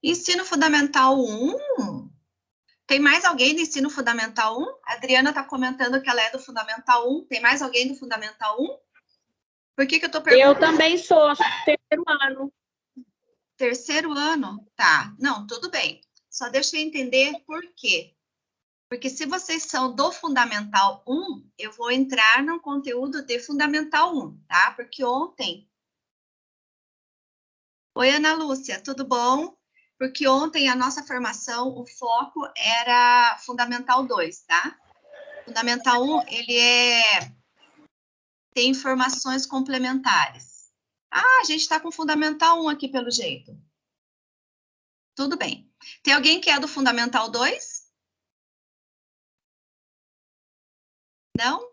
Ensino Fundamental 1? Tem mais alguém do Ensino Fundamental 1? A Adriana está comentando que ela é do Fundamental 1. Tem mais alguém do Fundamental 1? Por que eu estou perguntando? Eu também sou, acho que terceiro ano. Terceiro ano? Tá. Não, tudo bem. Só deixa eu entender por quê. Porque se vocês são do Fundamental 1, eu vou entrar no conteúdo de Fundamental 1, tá? Porque ontem... Oi, Ana Lúcia, tudo bom? Porque ontem a nossa formação, o foco era Fundamental 2, tá? Fundamental 1, ele tem informações complementares. Ah, a gente está com Fundamental 1 aqui, pelo jeito. Tudo bem. Tem alguém que é do Fundamental 2? Não?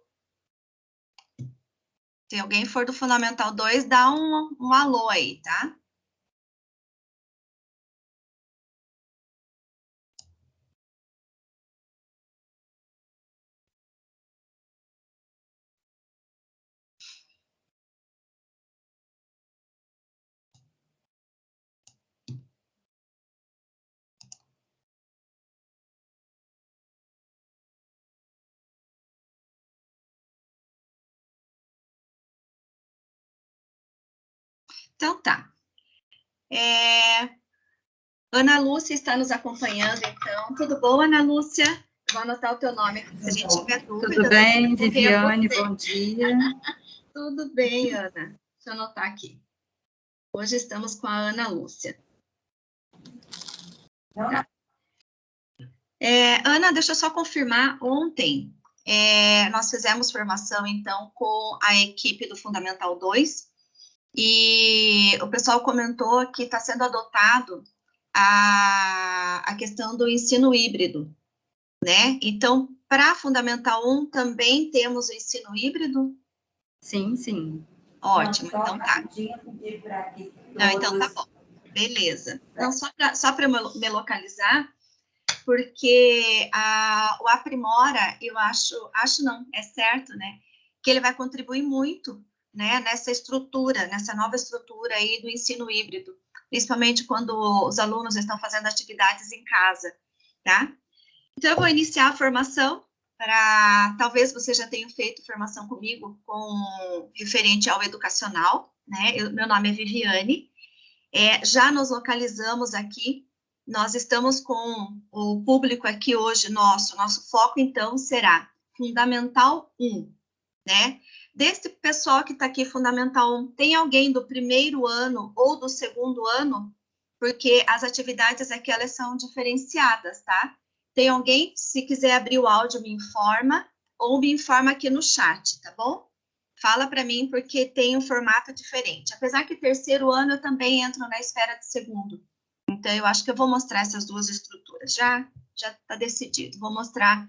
Se alguém for do Fundamental 2, dá um alô aí, tá? Então, tá. Ana Lúcia está nos acompanhando, então. Tudo bom, Ana Lúcia? Vou anotar o teu nome aqui, se a gente tiver dúvida. Tudo bem, Viviane, bom dia. Tudo bem, Ana. Deixa eu anotar aqui. Hoje estamos com a Ana Lúcia. Tá. Ana, deixa eu só confirmar. Ontem, nós fizemos formação, então, com a equipe do Fundamental 2, e o pessoal comentou que está sendo adotado a questão do ensino híbrido, né? Então, para Fundamental 1, também temos o ensino híbrido? Sim, sim. Ótimo, então tá. Não, então tá bom. Beleza. Então, só para me localizar, porque o Aprimora, eu acho não, é certo, né? Que ele vai contribuir muito, né, nessa nova estrutura aí do ensino híbrido, principalmente quando os alunos estão fazendo atividades em casa, tá? Então, eu vou iniciar a formação talvez você já tenha feito formação comigo referente ao educacional, né? Meu nome é Viviane, já nos localizamos aqui, nós estamos com o público aqui hoje, nosso foco, então, será Fundamental 1, né? Desse pessoal que está aqui, Fundamental 1, tem alguém do primeiro ano ou do segundo ano? Porque as atividades aqui, elas são diferenciadas, tá? Tem alguém, se quiser abrir o áudio, me informa, ou me informa aqui no chat, tá bom? Fala para mim, porque tem um formato diferente. Apesar que terceiro ano eu também entro na esfera de segundo. Então, eu acho que eu vou mostrar essas duas estruturas. Já está decidido. Vou mostrar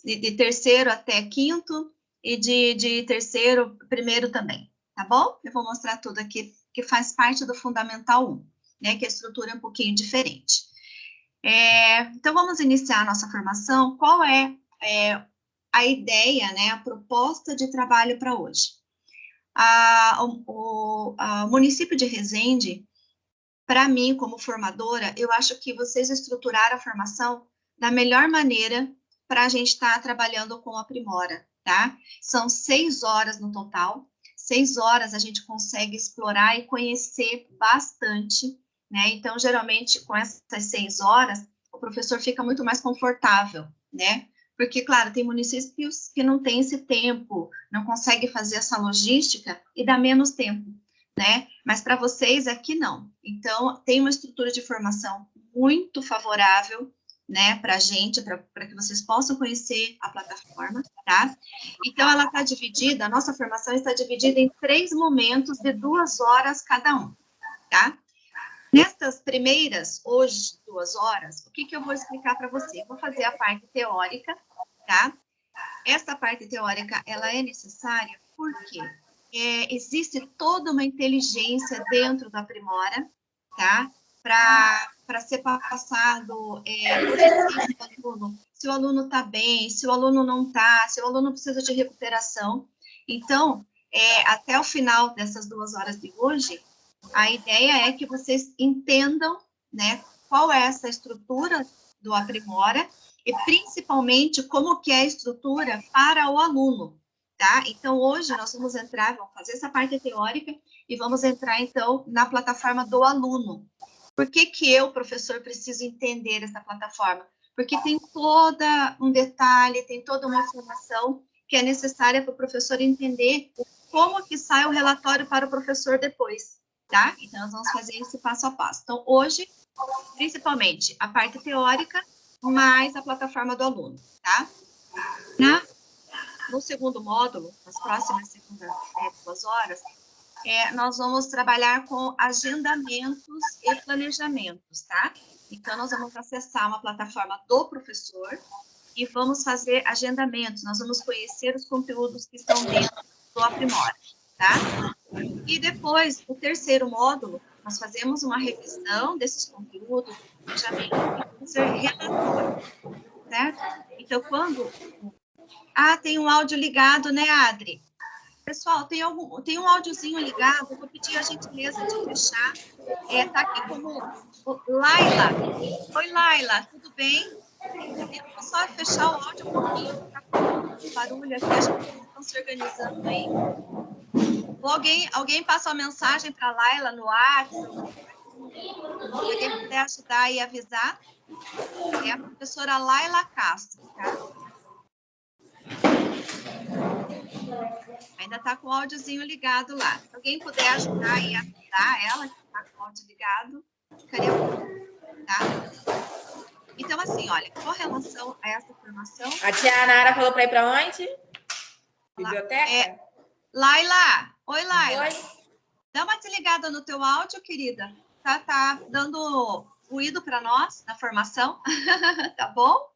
de terceiro até quinto e de terceiro, primeiro também, tá bom? Eu vou mostrar tudo aqui que faz parte do Fundamental 1, né? Que a estrutura é um pouquinho diferente. Então, vamos iniciar a nossa formação. Qual é a ideia, né? A proposta de trabalho para hoje? O município de Resende, para mim, como formadora, eu acho que vocês estruturaram a formação da melhor maneira para a gente estar trabalhando com a Aprimora, tá? São 6 horas no total, 6 horas a gente consegue explorar e conhecer bastante, né? Então, geralmente, com essas 6 horas, o professor fica muito mais confortável, né? Porque, claro, tem municípios que não têm esse tempo, não conseguem fazer essa logística e dá menos tempo, né? Mas para vocês aqui não. Então, tem uma estrutura de formação muito favorável, né, para a gente, para que vocês possam conhecer a plataforma, tá? Então, ela está dividida, a nossa formação está dividida em 3 momentos de 2 horas cada um, tá? Nestas primeiras, hoje, 2 horas, o que eu vou explicar para você? Eu vou fazer a parte teórica, tá? Essa parte teórica, ela é necessária porque existe toda uma inteligência dentro da Aprimora, tá? Para para ser passado por esse aluno, se o aluno está bem, se o aluno não está, se o aluno precisa de recuperação. Então, até o final dessas 2 horas de hoje, a ideia é que vocês entendam, né, qual é essa estrutura do Aprimora e, principalmente, como que é a estrutura para o aluno, tá? Então, hoje nós vamos entrar, vamos fazer essa parte teórica e vamos entrar, então, na plataforma do aluno. Por que que eu, professor, preciso entender essa plataforma? Porque tem todo um detalhe, tem toda uma informação que é necessária para o professor entender como que sai o relatório para o professor depois, tá? Então, nós vamos fazer esse passo a passo. Então, hoje, principalmente, a parte teórica, mais a plataforma do aluno, tá? No segundo módulo, nas próximas 2 horas, nós vamos trabalhar com agendamentos e planejamentos, tá? Então, nós vamos acessar uma plataforma do professor e vamos fazer agendamentos. Nós vamos conhecer os conteúdos que estão dentro do Aprimora, tá? E depois, o terceiro módulo, nós fazemos uma revisão desses conteúdos, planejamento, e vamos ser relatório, certo? Então, quando... tem um áudio ligado, né, Adri? Pessoal, tem um áudiozinho ligado, eu vou pedir a gentileza de fechar. Tá aqui como Laila. Oi, Laila, tudo bem? Eu vou só fechar o áudio um pouquinho, tá com barulho aqui, acho que vocês estão se organizando aí. Ou alguém passa uma mensagem para a Laila no WhatsApp, se alguém puder ajudar e avisar, é a professora Laila Castro, tá? Ainda está com o áudiozinho ligado lá. Se alguém puder ajudar e avisar ela que está com o áudio ligado, ficaria bom, tá? Então, assim, olha, com relação a essa formação... A tia Nara falou para ir para onde? Biblioteca? Laila! Oi, Laila! Oi? Dá uma desligada no teu áudio, querida. Tá dando ruído para nós na formação, tá bom?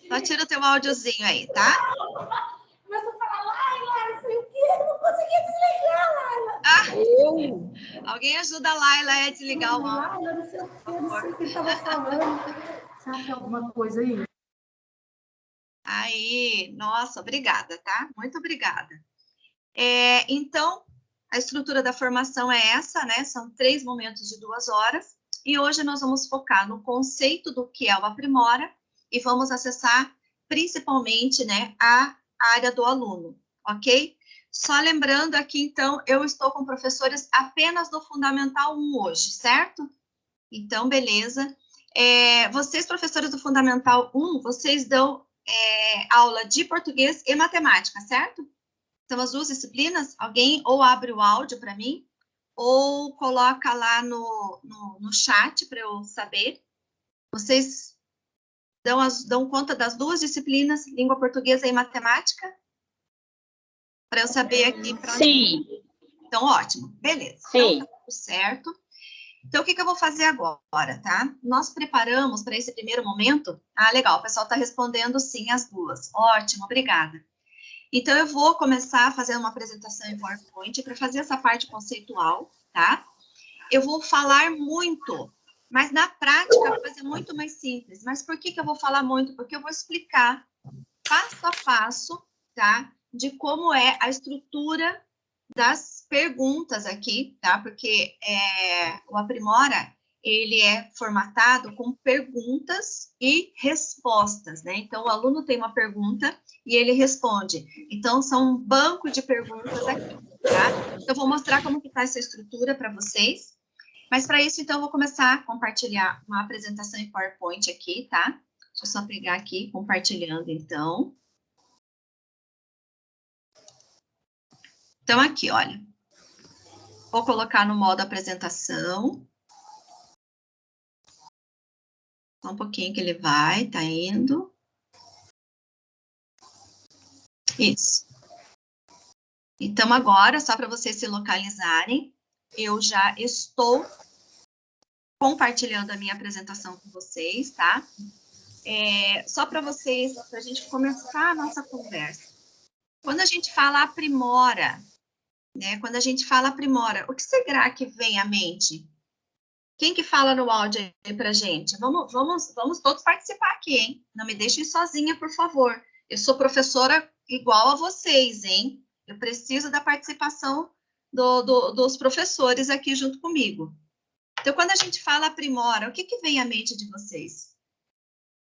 Só tira o teu áudiozinho aí, tá? Começou a falar, Laila, sei o quê, eu não conseguia desligar, Laila. Alguém ajuda a Laila a desligar o áudio. Laila, não sei o que estava falando. Sabe alguma coisa aí? Aí, nossa, obrigada, tá? Muito obrigada. Então, a estrutura da formação é essa, né? São 3 momentos de 2 horas. E hoje nós vamos focar no conceito do que é o Aprimora e vamos acessar principalmente, né, a área do aluno, ok? Só lembrando aqui, então, eu estou com professores apenas do Fundamental 1 hoje, certo? Então, beleza. Vocês, professores do Fundamental 1, vocês dão aula de português e matemática, certo? São as 2 disciplinas. Alguém ou abre o áudio para mim, ou coloca lá no chat para eu saber. Vocês dão conta das 2 disciplinas, língua portuguesa e matemática? Para eu saber aqui. Sim. Então, ótimo. Beleza. Sim. Então, tá tudo certo. Então, o que eu vou fazer agora, tá? Nós preparamos para esse primeiro momento... legal, o pessoal está respondendo sim as 2. Ótimo, obrigada. Então, eu vou começar a fazer uma apresentação em PowerPoint para fazer essa parte conceitual, tá? Eu vou falar muito, mas na prática a coisa é muito mais simples. Mas por que eu vou falar muito? Porque eu vou explicar passo a passo, tá? De como é a estrutura das perguntas aqui, tá? Porque o Aprimora, ele é formatado com perguntas e respostas, né? Então, o aluno tem uma pergunta e ele responde. Então, são um banco de perguntas aqui, tá? Então, eu vou mostrar como que tá essa estrutura para vocês. Mas, para isso, então, eu vou começar a compartilhar uma apresentação em PowerPoint aqui, tá? Deixa eu só pegar aqui, compartilhando, então. Então, aqui, olha. Vou colocar no modo apresentação. Só um pouquinho que ele vai, tá indo. Isso. Então, agora, só para vocês se localizarem, eu já estou compartilhando a minha apresentação com vocês, tá? Só para vocês, para a gente começar a nossa conversa. Quando a gente fala aprimora, né? Quando a gente fala aprimora, o que será que vem à mente? Quem que fala no áudio aí pra gente? Vamos todos participar aqui, hein? Não me deixem sozinha, por favor. Eu sou professora igual a vocês, hein? Eu preciso da participação dos professores aqui junto comigo. Então, quando a gente fala aprimora, o que vem à mente de vocês?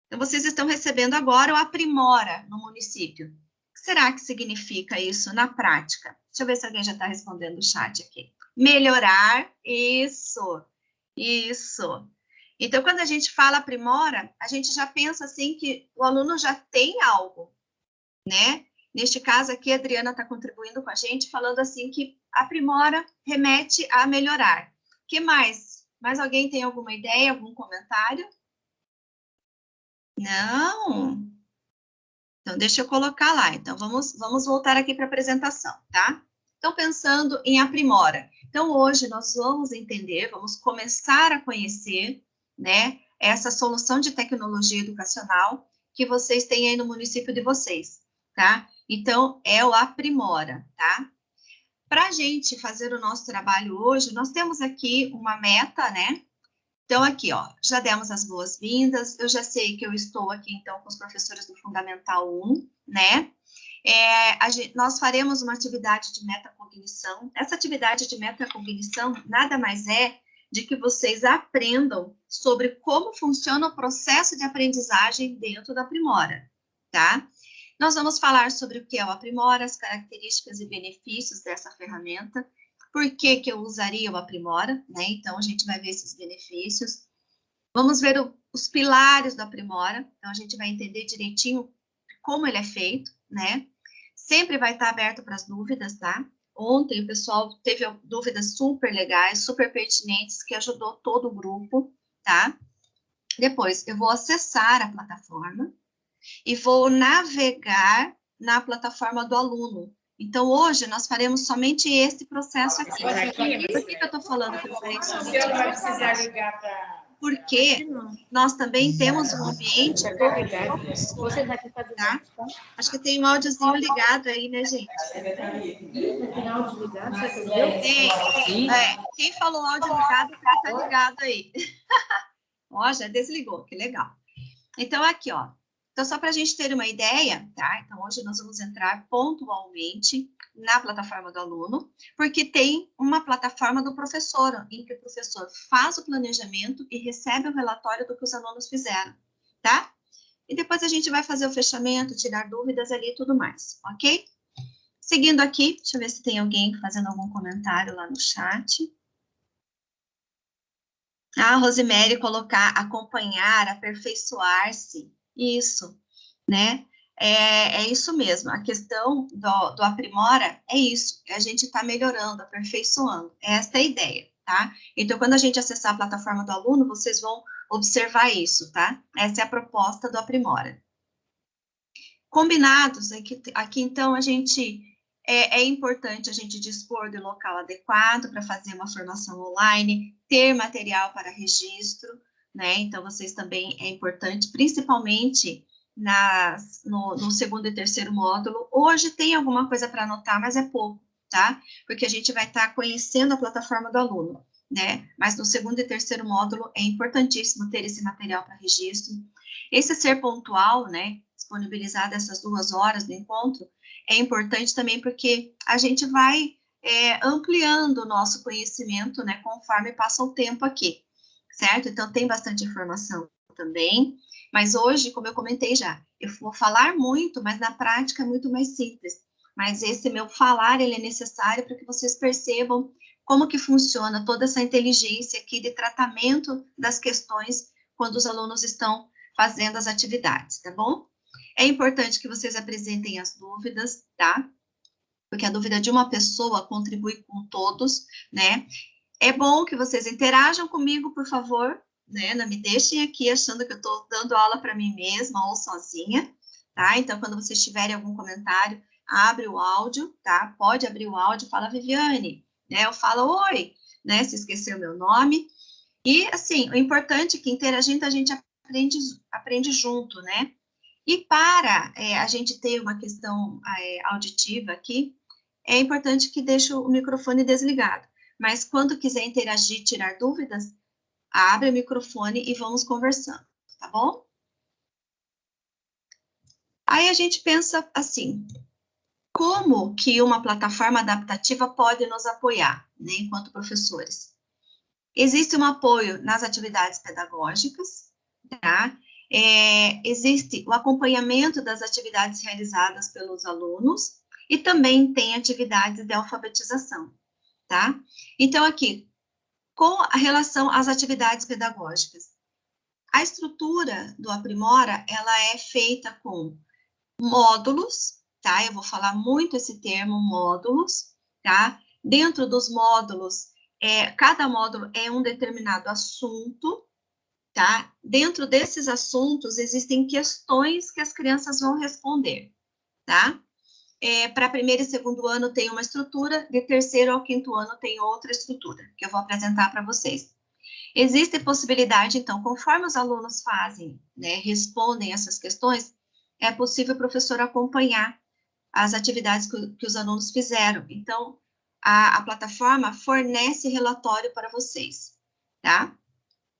Então, vocês estão recebendo agora o aprimora no município. O que será que significa isso na prática? Deixa eu ver se alguém já está respondendo o chat aqui. Melhorar, isso. Então, quando a gente fala aprimora, a gente já pensa assim que o aluno já tem algo, né? Neste caso aqui, a Adriana está contribuindo com a gente, falando assim que aprimora remete a melhorar. O que mais? Mais alguém tem alguma ideia, algum comentário? Não? Então, deixa eu colocar lá. Então, vamos voltar aqui para a apresentação, tá? Então, pensando em aprimora. Então, hoje nós vamos entender, vamos começar a conhecer, né, essa solução de tecnologia educacional que vocês têm aí no município de vocês, tá? Então, é o aprimora, tá? Para a gente fazer o nosso trabalho hoje, nós temos aqui uma meta, né? Então, aqui, ó, já demos as boas-vindas, eu já sei que eu estou aqui, então, com os professores do Fundamental 1, né? Nós faremos uma atividade de metacognição. Essa atividade de metacognição nada mais é de que vocês aprendam sobre como funciona o processo de aprendizagem dentro da Aprimora, tá? Nós vamos falar sobre o que é o Aprimora, as características e benefícios dessa ferramenta, por que eu usaria o Aprimora, né? Então, a gente vai ver esses benefícios. Vamos ver os pilares do Aprimora, então a gente vai entender direitinho como ele é feito, né? Sempre vai estar aberto para as dúvidas, tá? Ontem o pessoal teve dúvidas super legais, super pertinentes, que ajudou todo o grupo, tá? Depois, eu vou acessar a plataforma e vou navegar na plataforma do aluno. Então, hoje, nós faremos somente esse processo aqui. Por que eu estou falando que eu farei somente esse processo? Porque nós também temos um ambiente... Tá? Acho que tem um áudiozinho ligado aí, né, gente? Tem áudio ligado, você entendeu? Quem falou áudio ligado, tá ligado aí. Ó, já desligou, que legal. Então, aqui, ó. Então, só para a gente ter uma ideia, tá? Então, hoje nós vamos entrar pontualmente na plataforma do aluno, porque tem uma plataforma do professor, em que o professor faz o planejamento e recebe o relatório do que os alunos fizeram, tá? E depois a gente vai fazer o fechamento, tirar dúvidas ali e tudo mais, ok? Seguindo aqui, deixa eu ver se tem alguém fazendo algum comentário lá no chat. A Rosemary colocar acompanhar, aperfeiçoar-se, isso, né? É isso mesmo, a questão do aprimora é isso, é a gente está melhorando, aperfeiçoando, esta é a ideia, tá? Então, quando a gente acessar a plataforma do aluno, vocês vão observar isso, tá? Essa é a proposta do aprimora. Combinados, aqui então, a gente... É importante a gente dispor de local adequado para fazer uma formação online, ter material para registro, né? Então, vocês também é importante, principalmente no segundo e terceiro módulo. Hoje tem alguma coisa para anotar, mas é pouco, tá? Porque a gente vai estar conhecendo a plataforma do aluno, né? Mas no segundo e terceiro módulo é importantíssimo ter esse material para registro. Esse ser pontual, né? Disponibilizar essas 2 horas do encontro, é importante também porque a gente vai ampliando o nosso conhecimento, né, conforme passa o tempo aqui, certo? Então, tem bastante informação também, mas hoje, como eu comentei já, eu vou falar muito, mas na prática é muito mais simples. Mas esse meu falar, ele é necessário para que vocês percebam como que funciona toda essa inteligência aqui de tratamento das questões quando os alunos estão fazendo as atividades, tá bom? É importante que vocês apresentem as dúvidas, tá? Porque a dúvida de uma pessoa contribui com todos, né? É bom que vocês interajam comigo, por favor, né? Não me deixem aqui achando que eu estou dando aula para mim mesma ou sozinha, tá? Então, quando vocês tiverem algum comentário, abre o áudio, tá? Pode abrir o áudio, fala Viviane, né? Eu falo oi, né? Se esqueceu meu nome. E, assim, o importante é que interagindo a gente aprende junto, né? E para a gente ter uma questão auditiva aqui, é importante que deixe o microfone desligado. Mas quando quiser interagir, tirar dúvidas, Abre o microfone e vamos conversando, tá bom? Aí a gente pensa assim, como que uma plataforma adaptativa pode nos apoiar, né, enquanto professores? Existe um apoio nas atividades pedagógicas, tá? Existe o acompanhamento das atividades realizadas pelos alunos e também tem atividades de alfabetização, tá? Então, aqui, com a relação às atividades pedagógicas, a estrutura do Aprimora, ela é feita com módulos, tá? Eu vou falar muito esse termo, módulos, tá? Dentro dos módulos, cada módulo é um determinado assunto, tá? Dentro desses assuntos, existem questões que as crianças vão responder, tá? Para primeiro e segundo ano tem uma estrutura, de terceiro ao quinto ano tem outra estrutura, que eu vou apresentar para vocês. Existe possibilidade, então, conforme os alunos fazem, né, respondem essas questões, é possível o professor acompanhar as atividades que os alunos fizeram. Então, a plataforma fornece relatório para vocês, tá?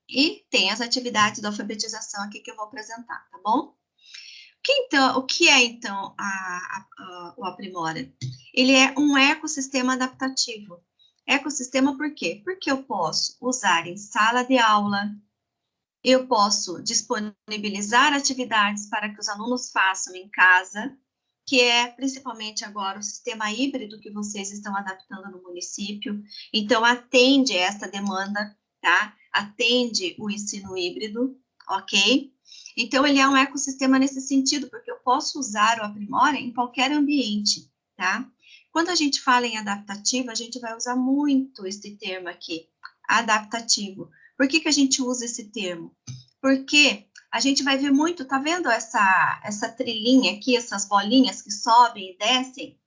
E tem as atividades da alfabetização aqui que eu vou apresentar, tá bom? O que é, então, o Aprimora? Ele é um ecossistema adaptativo. Ecossistema por quê? Porque eu posso usar em sala de aula, eu posso disponibilizar atividades para que os alunos façam em casa, que é principalmente agora o sistema híbrido que vocês estão adaptando no município. Então, atende essa demanda, tá? Atende o ensino híbrido, ok? Então, ele é um ecossistema nesse sentido, porque eu posso usar o Aprimora em qualquer ambiente, tá? Quando a gente fala em adaptativo, a gente vai usar muito esse termo aqui, adaptativo. Por que a gente usa esse termo? Porque a gente vai ver muito, tá vendo essa trilhinha aqui, essas bolinhas que sobem e descem?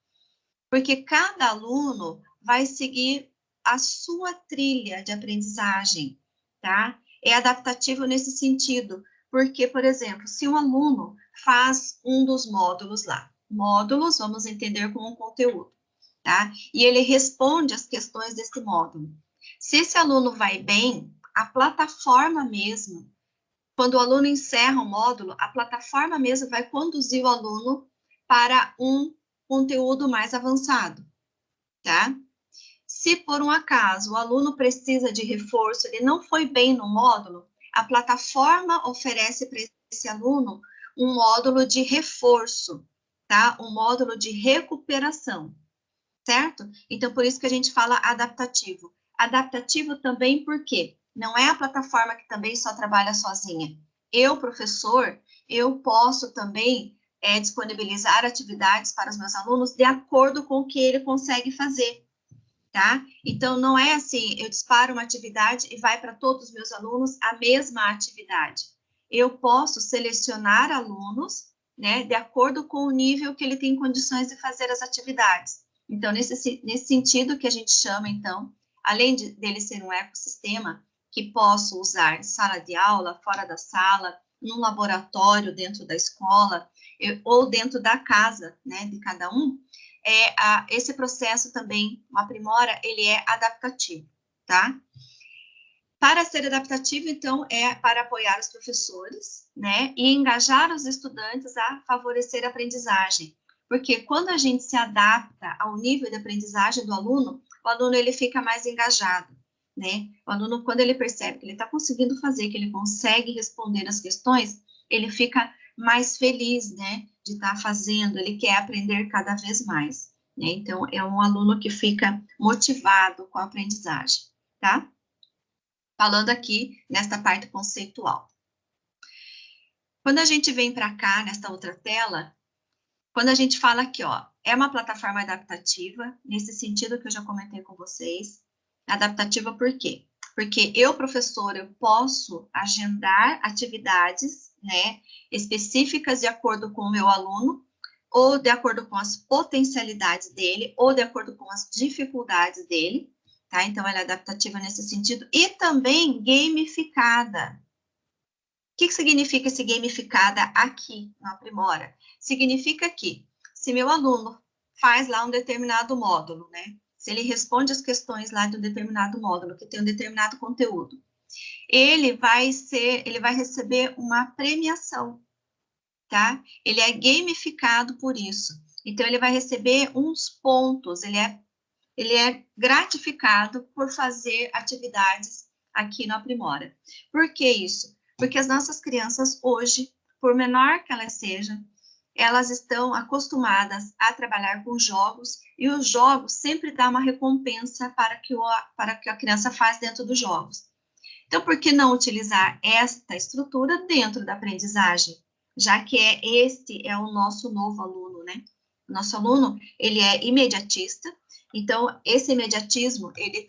Porque cada aluno vai seguir a sua trilha de aprendizagem, tá? É adaptativo nesse sentido, porque, por exemplo, se um aluno faz um dos módulos lá, módulos, vamos entender como um conteúdo, tá? E ele responde as questões desse módulo. Se esse aluno vai bem, a plataforma mesmo, quando o aluno encerra o módulo, a plataforma mesmo vai conduzir o aluno para um conteúdo mais avançado, tá? Se por um acaso o aluno precisa de reforço, ele não foi bem no módulo, a plataforma oferece para esse aluno um módulo de reforço, tá? Um módulo de recuperação, certo? Então, por isso que a gente fala adaptativo. Adaptativo também porque não é a plataforma que também só trabalha sozinha. Eu, professor, eu posso também disponibilizar atividades para os meus alunos de acordo com o que ele consegue fazer, tá? Então, não é assim, eu disparo uma atividade e vai para todos os meus alunos a mesma atividade. Eu posso selecionar alunos, né, de acordo com o nível que ele tem condições de fazer as atividades. Então, nesse sentido que a gente chama, então, além dele ser um ecossistema, que posso usar em sala de aula, fora da sala, num laboratório dentro da escola, ou dentro da casa, né, de cada um, esse processo também, o Aprimora, ele é adaptativo, tá? Para ser adaptativo, então, é para apoiar os professores, né, e engajar os estudantes a favorecer a aprendizagem, porque quando a gente se adapta ao nível de aprendizagem do aluno, o aluno, ele fica mais engajado, né, o aluno, quando ele percebe que ele está conseguindo fazer, que ele consegue responder as questões, ele fica mais feliz, né, de estar fazendo, ele quer aprender cada vez mais, né, então, é um aluno que fica motivado com a aprendizagem, tá? Falando aqui nesta parte conceitual. Quando a gente vem para cá, nesta outra tela, quando a gente fala aqui, ó, é uma plataforma adaptativa, nesse sentido que eu já comentei com vocês. Adaptativa por quê? Porque eu, professora, eu posso agendar atividades, né, específicas de acordo com o meu aluno, ou de acordo com as potencialidades dele, ou de acordo com as dificuldades dele, tá? Então, ela é adaptativa nesse sentido, e também gamificada. O que significa esse gamificada aqui no Aprimora? Significa que, se meu aluno faz lá um determinado módulo, né? Se ele responde as questões lá de um determinado módulo, que tem um determinado conteúdo, ele vai receber uma premiação, tá? Ele é gamificado por isso. Então, ele vai receber uns pontos, ele é gratificado por fazer atividades aqui no Aprimora. Por que isso? Porque as nossas crianças hoje, por menor que elas sejam, elas estão acostumadas a trabalhar com jogos, e os jogos sempre dão uma recompensa para que a criança faz dentro dos jogos. Então, por que não utilizar esta estrutura dentro da aprendizagem? Já que este é o nosso novo aluno, né? O nosso aluno, ele é imediatista, então, esse imediatismo, ele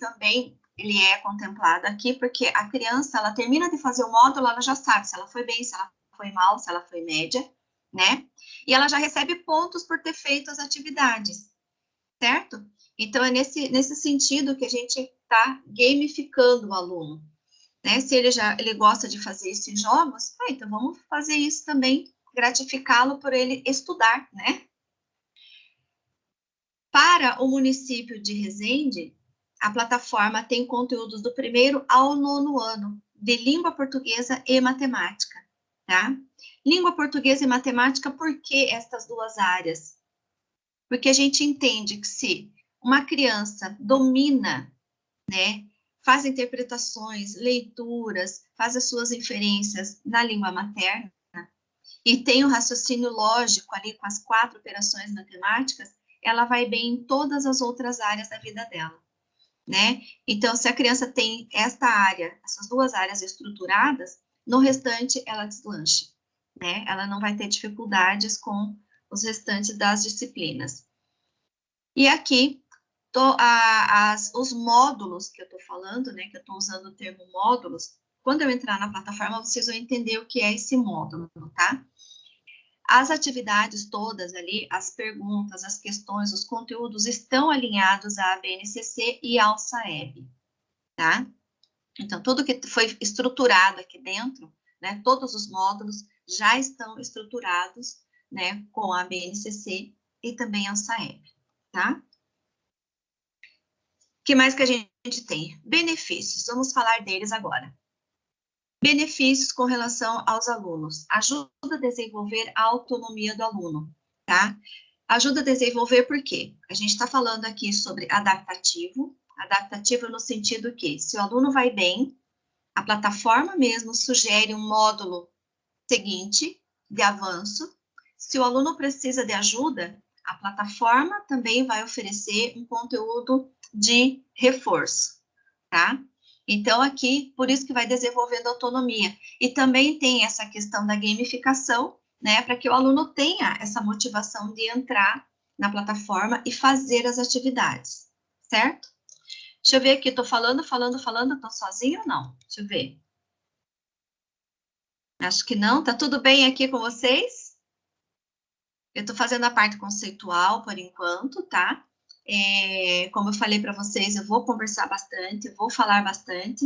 é contemplado aqui, porque a criança, ela termina de fazer o módulo, ela já sabe se ela foi bem, se ela foi mal, se ela foi média, né? E ela já recebe pontos por ter feito as atividades, certo? Então, é nesse sentido que a gente está gamificando o aluno, né? Se ele gosta de fazer isso em jogos, então vamos fazer isso também, gratificá-lo por ele estudar, né? Para o município de Resende, a plataforma tem conteúdos do 1º ao 9º ano, de língua portuguesa e matemática, tá? Língua portuguesa e matemática, por que estas duas áreas? Porque a gente entende que se uma criança domina, né, faz interpretações, leituras, faz as suas inferências na língua materna, e tem o raciocínio lógico ali com as 4 operações matemáticas, ela vai bem em todas as outras áreas da vida dela, né? Então, se a criança tem esta área, essas duas áreas estruturadas, no restante ela deslancha, né? Ela não vai ter dificuldades com os restantes das disciplinas. E aqui, os módulos que eu estou falando, né? Que eu estou usando o termo módulos, quando eu entrar na plataforma, vocês vão entender o que é esse módulo, tá? As atividades todas ali, as perguntas, as questões, os conteúdos estão alinhados à BNCC e ao SAEB, tá? Então, tudo que foi estruturado aqui dentro, né, todos os módulos já estão estruturados, né, com a BNCC e também ao SAEB, tá? O que mais que a gente tem? Benefícios, vamos falar deles agora. Benefícios com relação aos alunos. Ajuda a desenvolver a autonomia do aluno, tá? Ajuda a desenvolver por quê? A gente está falando aqui sobre adaptativo no sentido que, se o aluno vai bem, a plataforma mesmo sugere um módulo seguinte de avanço. Se o aluno precisa de ajuda, a plataforma também vai oferecer um conteúdo de reforço, tá? Então, aqui, por isso que vai desenvolvendo autonomia. E também tem essa questão da gamificação, né, para que o aluno tenha essa motivação de entrar na plataforma e fazer as atividades, certo? Deixa eu ver aqui, tô falando, tô sozinha ou não? Deixa eu ver. Acho que não, tá tudo bem aqui com vocês? Eu tô fazendo a parte conceitual por enquanto, tá? Como eu falei para vocês, eu vou conversar bastante, vou falar bastante.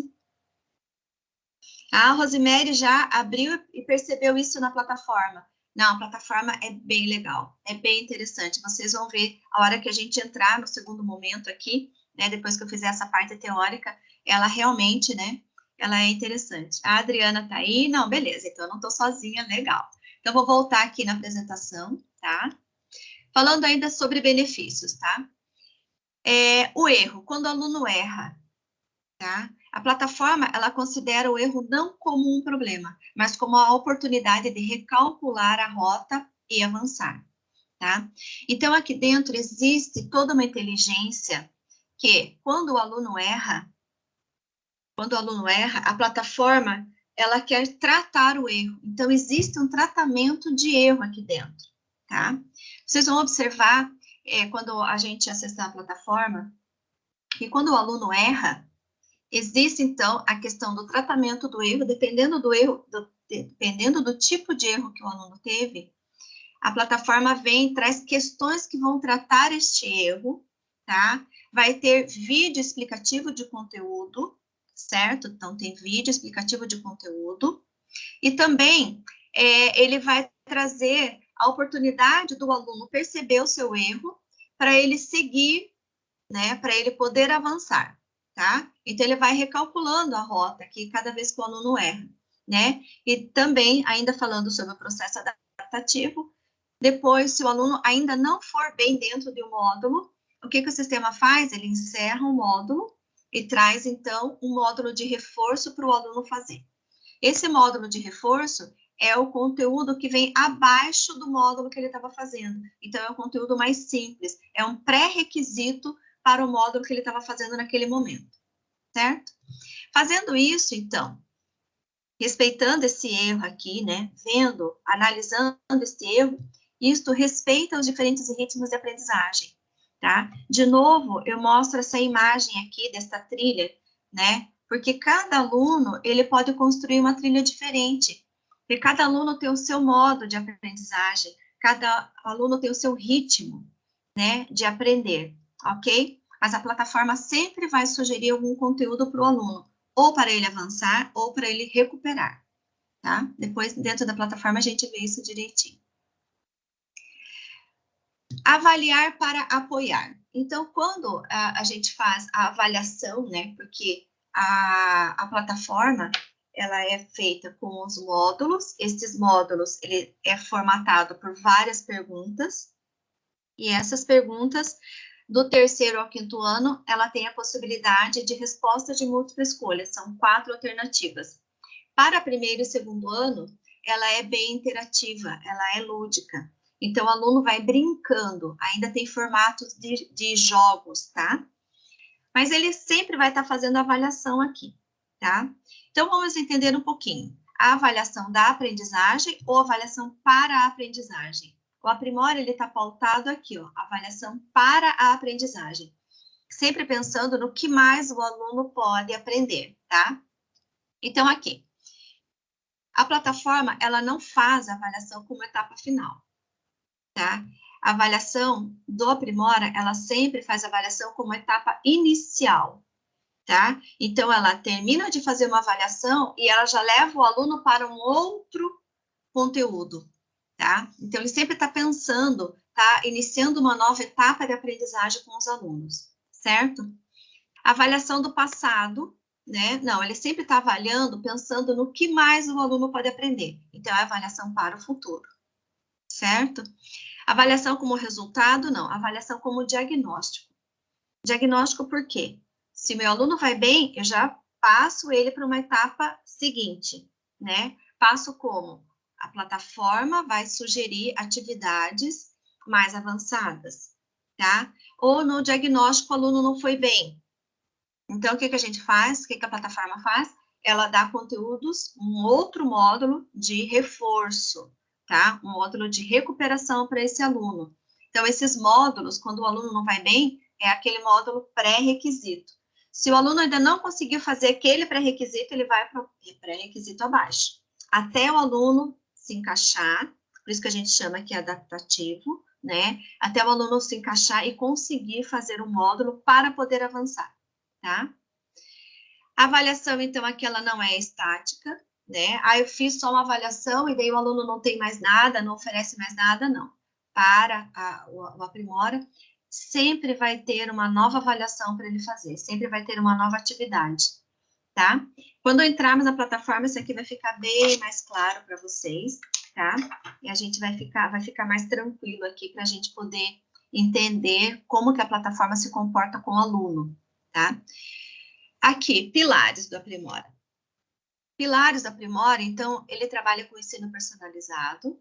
A Rosemary já abriu e percebeu isso na plataforma. Não, a plataforma é bem legal, é bem interessante. Vocês vão ver a hora que a gente entrar no segundo momento aqui, né, depois que eu fizer essa parte teórica, ela realmente, né, ela é interessante. A Adriana tá aí? Não, beleza, então eu não tô sozinha, legal. Então, vou voltar aqui na apresentação, tá? Falando ainda sobre benefícios, tá? O erro, quando o aluno erra, tá? A plataforma, ela considera o erro não como um problema, mas como a oportunidade de recalcular a rota e avançar, tá? Então, aqui dentro existe toda uma inteligência que, quando o aluno erra, a plataforma, ela quer tratar o erro. Então, existe um tratamento de erro aqui dentro, tá? Vocês vão observar, quando a gente acessar a plataforma, que quando o aluno erra, existe, então, a questão do tratamento do erro, dependendo do tipo de erro que o aluno teve, a plataforma vem e traz questões que vão tratar este erro, tá? Vai ter vídeo explicativo de conteúdo, certo? Então, tem vídeo explicativo de conteúdo, e também ele vai trazer a oportunidade do aluno perceber o seu erro, para ele seguir, né? Para ele poder avançar. tá? Então, ele vai recalculando a rota aqui cada vez que o aluno erra, né? E também, ainda falando sobre o processo adaptativo, depois, se o aluno ainda não for bem dentro de um módulo, o que o sistema faz? Ele encerra o módulo e traz, então, um módulo de reforço para o aluno fazer. Esse módulo de reforço é o conteúdo que vem abaixo do módulo que ele estava fazendo. Então, é um conteúdo mais simples, é um pré-requisito para o módulo que ele estava fazendo naquele momento, certo? Fazendo isso, então, respeitando esse erro aqui, né, vendo, analisando esse erro, isto respeita os diferentes ritmos de aprendizagem, tá? De novo, eu mostro essa imagem aqui dessa trilha, né, porque cada aluno, ele pode construir uma trilha diferente, porque cada aluno tem o seu modo de aprendizagem, cada aluno tem o seu ritmo, né, de aprender, ok? Mas a plataforma sempre vai sugerir algum conteúdo para o aluno, ou para ele avançar, ou para ele recuperar, tá? Depois, dentro da plataforma, a gente vê isso direitinho. Avaliar para apoiar. Então, quando a gente faz a avaliação, né, porque a plataforma, ela é feita com os módulos, esses módulos, ele é formatado por várias perguntas, e essas perguntas, do 3º ao 5º ano, ela tem a possibilidade de resposta de múltipla escolha, são 4 alternativas. Para 1º e 2º ano, ela é bem interativa, ela é lúdica. Então, o aluno vai brincando, ainda tem formatos de jogos, tá? Mas ele sempre vai estar fazendo avaliação aqui, tá? Então, vamos entender um pouquinho. A avaliação da aprendizagem ou avaliação para a aprendizagem. O Aprimora, ele está pautado aqui, ó, avaliação para a aprendizagem. Sempre pensando no que mais o aluno pode aprender, tá? Então, aqui. A plataforma, ela não faz a avaliação como etapa final, tá? A avaliação do Aprimora, ela sempre faz a avaliação como etapa inicial, tá? Então, ela termina de fazer uma avaliação e ela já leva o aluno para um outro conteúdo, tá? Então, ele sempre está pensando, tá? Iniciando uma nova etapa de aprendizagem com os alunos, certo? A avaliação do passado, né? Não, ele sempre está avaliando, pensando no que mais o aluno pode aprender. Então, é a avaliação para o futuro, certo? Avaliação como resultado, não. Avaliação como diagnóstico. Diagnóstico por quê? Se meu aluno vai bem, eu já passo ele para uma etapa seguinte, né? Passo como? A plataforma vai sugerir atividades mais avançadas, tá? Ou no diagnóstico, o aluno não foi bem. Então, o que a gente faz? O que a plataforma faz? Ela dá conteúdos, um outro módulo de reforço, tá? Um módulo de recuperação para esse aluno. Então, esses módulos, quando o aluno não vai bem, é aquele módulo pré-requisito. Se o aluno ainda não conseguiu fazer aquele pré-requisito, ele vai para o pré-requisito abaixo. Até o aluno se encaixar, por isso que a gente chama aqui adaptativo, né? Até o aluno se encaixar e conseguir fazer um módulo para poder avançar, tá? A avaliação, então, aqui ela não é estática, né? Ah, eu fiz só uma avaliação e daí o aluno não tem mais nada, não oferece mais nada, não. Para o Aprimora, sempre vai ter uma nova avaliação para ele fazer, sempre vai ter uma nova atividade, tá? Quando entrarmos na plataforma, isso aqui vai ficar bem mais claro para vocês, tá? E a gente vai ficar mais tranquilo aqui para a gente poder entender como que a plataforma se comporta com o aluno, tá? Aqui, pilares do Aprimora. Pilares do Aprimora, então, ele trabalha com ensino personalizado,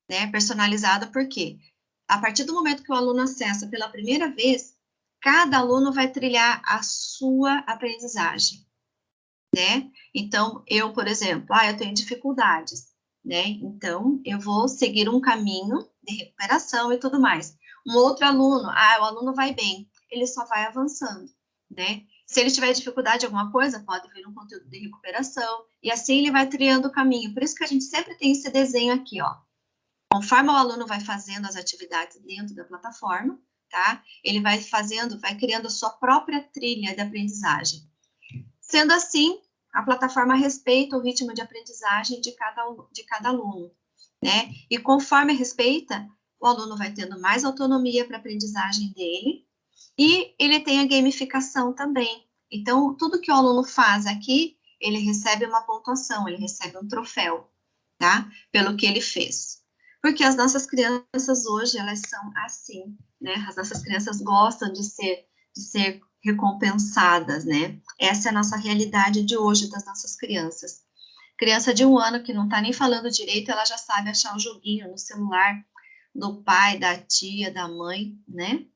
né? Personalizado por quê? A partir do momento que o aluno acessa pela primeira vez, cada aluno vai trilhar a sua aprendizagem, né? Então, eu, por exemplo, eu tenho dificuldades, né? Então, eu vou seguir um caminho de recuperação e tudo mais. Um outro aluno, o aluno vai bem, ele só vai avançando, né? Se ele tiver dificuldade em alguma coisa, pode vir um conteúdo de recuperação, e assim ele vai trilhando o caminho. Por isso que a gente sempre tem esse desenho aqui, ó. Conforme o aluno vai fazendo as atividades dentro da plataforma, tá? Ele vai criando a sua própria trilha de aprendizagem. Sendo assim, a plataforma respeita o ritmo de aprendizagem de cada aluno, né? E conforme respeita, o aluno vai tendo mais autonomia para a aprendizagem dele, e ele tem a gamificação também. Então, tudo que o aluno faz aqui, ele recebe uma pontuação, ele recebe um troféu, tá? Pelo que ele fez. Porque as nossas crianças hoje, elas são assim, né? As nossas crianças gostam de ser recompensadas, né? Essa é a nossa realidade de hoje das nossas crianças. Criança de 1 ano que não tá nem falando direito, ela já sabe achar o joguinho no celular do pai, da tia, da mãe, né?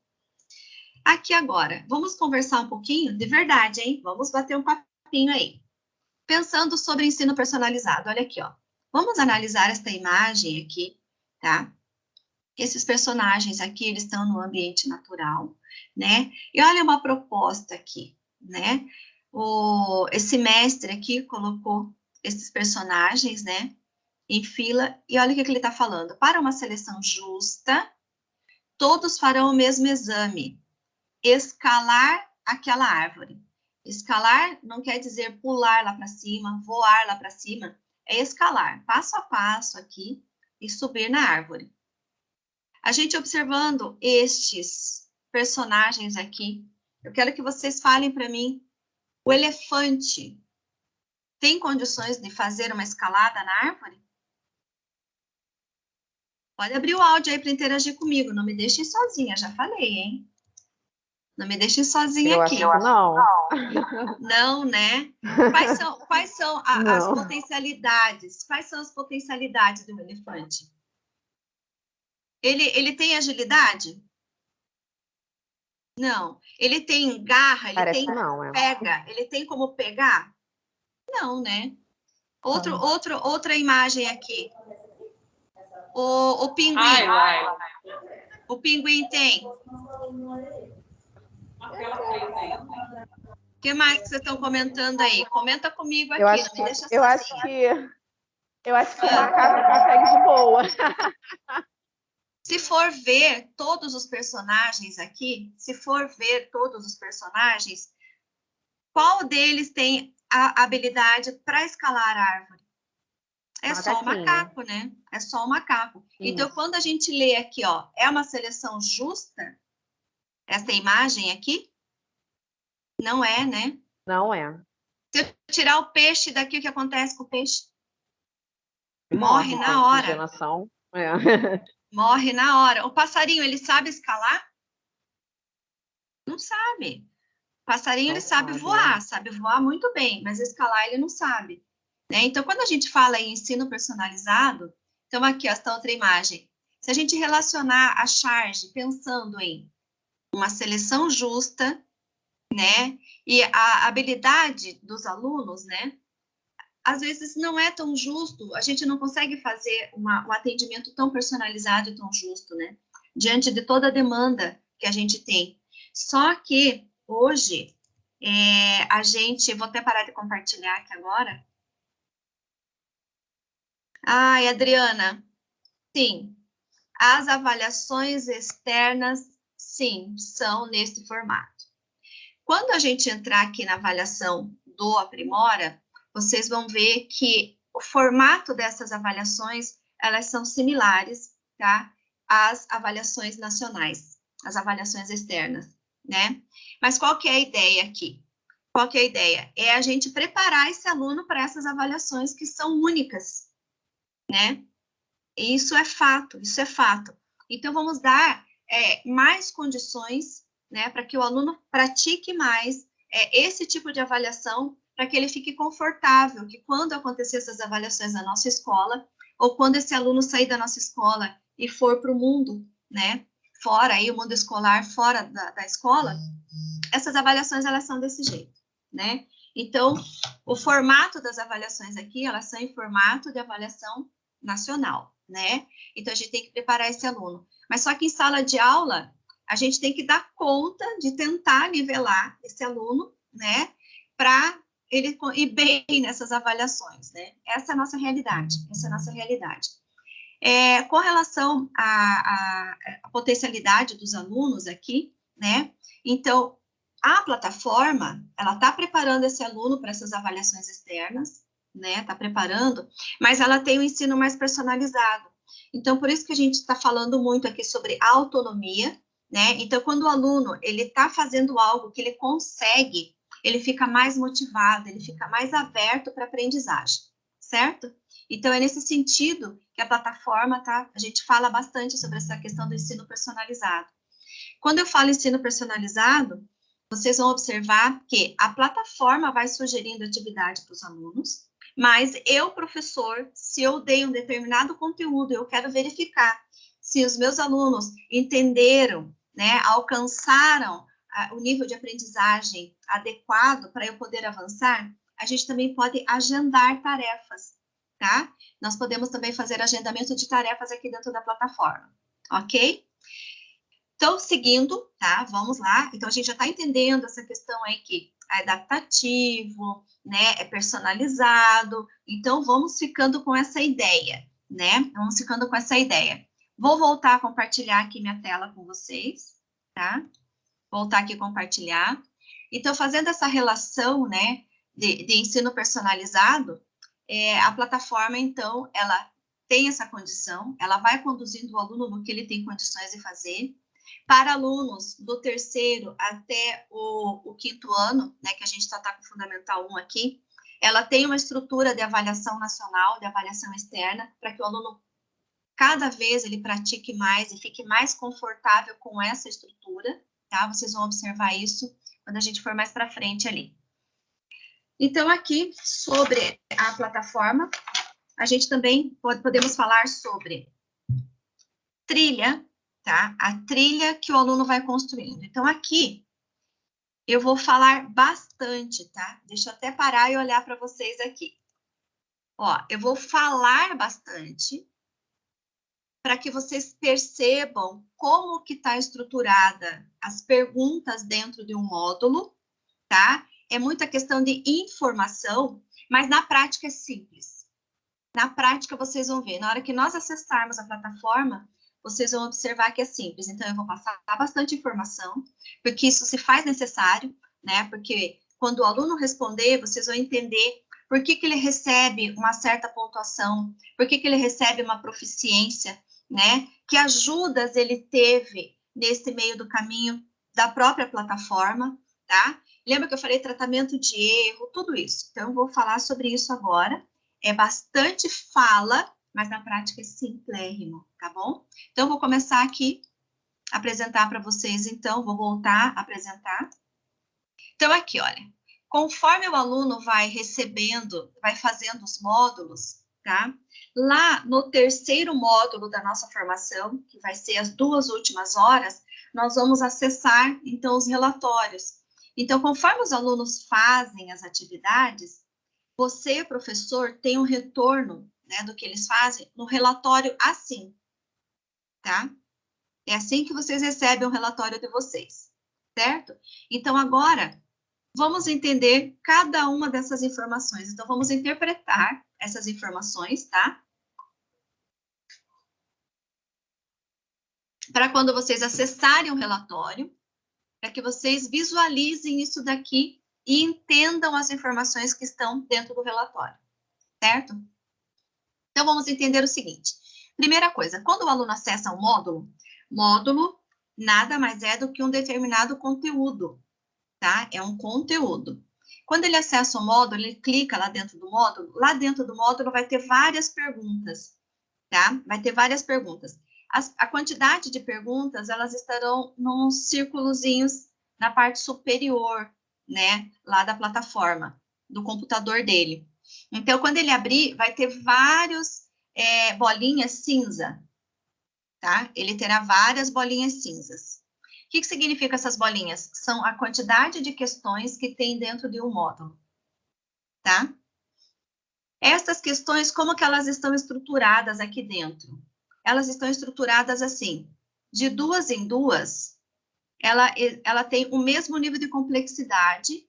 Aqui agora, vamos conversar um pouquinho de verdade, hein? Vamos bater um papinho aí. Pensando sobre ensino personalizado, olha aqui, ó. Vamos analisar esta imagem aqui, tá? Esses personagens aqui, eles estão no ambiente natural, né? E olha uma proposta aqui, né? Esse mestre aqui colocou esses personagens, né? Em fila, e olha o que ele está falando. Para uma seleção justa, todos farão o mesmo exame. Escalar aquela árvore. Escalar não quer dizer pular lá para cima, voar lá para cima. É escalar, passo a passo aqui, e subir na árvore. A gente observando estes personagens aqui, eu quero que vocês falem para mim, o elefante tem condições de fazer uma escalada na árvore? Pode abrir o áudio aí para interagir comigo, não me deixem sozinha, já falei, hein? Não me deixem sozinha aqui. Eu acho que não. Não, né? Quais são as potencialidades? Quais são as potencialidades do elefante? Ele tem agilidade? Não. Ele tem garra? Ele Parece tem não, pega? Ele tem como pegar? Não, né? Outra imagem aqui. O pinguim. O pinguim tem? O que mais que vocês estão comentando aí? Comenta comigo aqui, não me deixa sozinha. Eu acho que o macaco consegue de boa. Se for ver todos os personagens aqui, qual deles tem a habilidade para escalar a árvore? É só o macaco, né? É só o macaco. Então, quando a gente lê aqui, ó, é uma seleção justa, essa imagem aqui? Não é, né? Não é. Se eu tirar o peixe daqui, o que acontece com o peixe? Morre na hora. Morre na hora. O passarinho, ele sabe escalar? Não sabe. O passarinho, ele sabe voar muito bem, mas escalar ele não sabe. Né? Então, quando a gente fala em ensino personalizado, então aqui, ó, esta outra imagem. Se a gente relacionar a charge pensando em uma seleção justa, né, e a habilidade dos alunos, né, às vezes não é tão justo, a gente não consegue fazer um atendimento tão personalizado e tão justo, né, diante de toda a demanda que a gente tem. Só que, hoje, vou até parar de compartilhar aqui agora. Ai, Adriana, sim, as avaliações externas, sim, são nesse formato. Quando a gente entrar aqui na avaliação do Aprimora, vocês vão ver que o formato dessas avaliações, elas são similares, tá? Às avaliações nacionais, às avaliações externas, né? Mas qual que é a ideia aqui? Qual que é a ideia? É a gente preparar esse aluno para essas avaliações que são únicas, né? E isso é fato, isso é fato. Então, vamos dar mais condições, né, para que o aluno pratique mais esse tipo de avaliação, para que ele fique confortável, que quando acontecer essas avaliações na nossa escola, ou quando esse aluno sair da nossa escola e for para o mundo, né, fora aí, o mundo escolar, fora da escola, essas avaliações, elas são desse jeito, né? Então, o formato das avaliações aqui, elas são em formato de avaliação nacional, né? Então, a gente tem que preparar esse aluno. Mas só que em sala de aula, a gente tem que dar conta de tentar nivelar esse aluno, né? Para ele ir bem nessas avaliações, né? Essa é a nossa realidade, com relação à potencialidade dos alunos aqui, né? Então, a plataforma, ela está preparando esse aluno para essas avaliações externas, né? Está preparando, mas ela tem um ensino mais personalizado. Então, por isso que a gente está falando muito aqui sobre autonomia, né? Então, quando o aluno, ele está fazendo algo que ele consegue, ele fica mais motivado, ele fica mais aberto para aprendizagem, certo? Então, é nesse sentido que a plataforma, tá? A gente fala bastante sobre essa questão do ensino personalizado. Quando eu falo ensino personalizado, vocês vão observar que a plataforma vai sugerindo atividade para os alunos, mas eu, professor, se eu dei um determinado conteúdo, eu quero verificar se os meus alunos entenderam, né, alcançaram o nível de aprendizagem adequado para eu poder avançar, a gente também pode agendar tarefas, tá? Nós podemos também fazer agendamento de tarefas aqui dentro da plataforma, ok? Então, seguindo, tá? Vamos lá. Então, a gente já está entendendo essa questão aí que é adaptativo, né? É personalizado. Então, vamos ficando com essa ideia, né? Vamos ficando com essa ideia. Vou voltar a compartilhar aqui minha tela com vocês, tá? Voltar aqui a compartilhar. Então, fazendo essa relação, né? De ensino personalizado, a plataforma, então, ela tem essa condição, ela vai conduzindo o aluno no que ele tem condições de fazer. Para alunos do 3º até o 5º ano, né, que a gente só está com o Fundamental 1 aqui, ela tem uma estrutura de avaliação nacional, de avaliação externa, para que o aluno, cada vez, ele pratique mais e fique mais confortável com essa estrutura, tá? Vocês vão observar isso quando a gente for mais para frente ali. Então, aqui, sobre a plataforma, a gente também podemos falar sobre trilha, tá? A trilha que o aluno vai construindo. Então, aqui, eu vou falar bastante, tá? Deixa eu até parar e olhar para vocês aqui. Ó, eu vou falar bastante para que vocês percebam como que está estruturada as perguntas dentro de um módulo, tá? É muita questão de informação, mas na prática é simples. Na prática, vocês vão ver, na hora que nós acessarmos a plataforma, vocês vão observar que é simples. Então, eu vou passar bastante informação, porque isso se faz necessário, né? Porque quando o aluno responder, vocês vão entender por que ele recebe uma certa pontuação, por que ele recebe uma proficiência, né? Que ajudas ele teve nesse meio do caminho da própria plataforma, tá? Lembra que eu falei tratamento de erro, tudo isso. Então, eu vou falar sobre isso agora. É bastante fala, mas na prática é simplérrimo, tá bom? Então, vou começar aqui a apresentar para vocês, então, vou voltar a apresentar. Então, aqui, olha, conforme o aluno vai recebendo, vai fazendo os módulos, tá? Lá no 3º módulo da nossa formação, que vai ser as 2 últimas horas, nós vamos acessar, então, os relatórios. Então, conforme os alunos fazem as atividades, você, professor, tem um retorno, né, do que eles fazem no relatório assim, tá? É assim que vocês recebem o relatório de vocês, certo? Então, agora, vamos entender cada uma dessas informações. Então, vamos interpretar essas informações, tá? Para quando vocês acessarem o relatório, para que vocês visualizem isso daqui e entendam as informações que estão dentro do relatório, certo? Então, vamos entender o seguinte. Primeira coisa, quando o aluno acessa um módulo nada mais é do que um determinado conteúdo, tá? É um conteúdo. Quando ele acessa o módulo, ele clica lá dentro do módulo vai ter várias perguntas, tá? Vai ter várias perguntas. A quantidade de perguntas, elas estarão nos círculozinhos na parte superior, né? Lá da plataforma, do computador dele. Então, quando ele abrir, vai ter várias bolinhas cinza, tá? Ele terá várias bolinhas cinzas. O que significa essas bolinhas? São a quantidade de questões que tem dentro de um módulo, tá? Essas questões, como que elas estão estruturadas aqui dentro? Elas estão estruturadas assim, de 2 em 2, ela tem o mesmo nível de complexidade,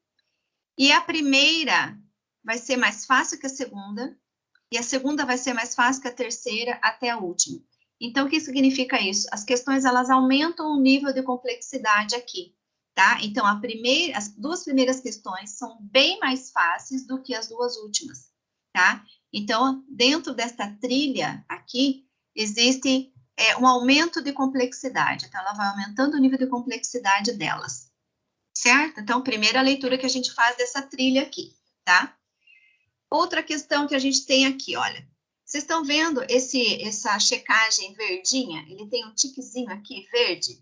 e a primeira vai ser mais fácil que a segunda, e a segunda vai ser mais fácil que a terceira, até a última. Então, o que significa isso? As questões, elas aumentam o nível de complexidade aqui, tá? Então, as 2 primeiras questões são bem mais fáceis do que as 2 últimas, tá? Então, dentro desta trilha aqui, existe um aumento de complexidade. Então, ela vai aumentando o nível de complexidade delas, Certo? Então, primeira leitura que a gente faz dessa trilha aqui, tá? Outra questão que a gente tem aqui, olha. Vocês estão vendo essa checagem verdinha? Ele tem um tiquezinho aqui, verde.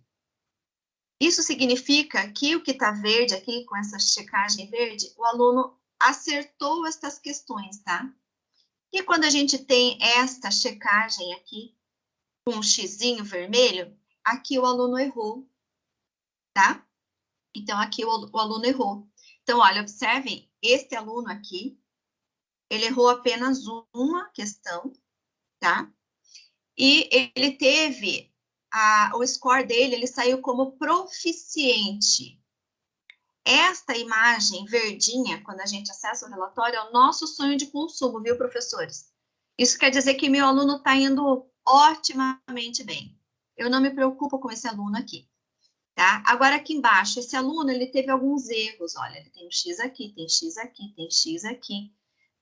Isso significa que o que está verde aqui, com essa checagem verde, o aluno acertou estas questões, tá? E quando a gente tem esta checagem aqui, com um xizinho vermelho, aqui o aluno errou, tá? Então, aqui o aluno errou. Então, olha, observem, este aluno aqui, ele errou apenas uma questão, tá? E ele teve, o score dele, ele saiu como proficiente. Esta imagem verdinha, quando a gente acessa o relatório, é o nosso sonho de consumo, viu, professores? Isso quer dizer que meu aluno está indo otimamente bem. Eu não me preocupo com esse aluno aqui, tá? Agora, aqui embaixo, esse aluno, ele teve alguns erros. Olha, ele tem um X aqui, tem X aqui, tem X aqui,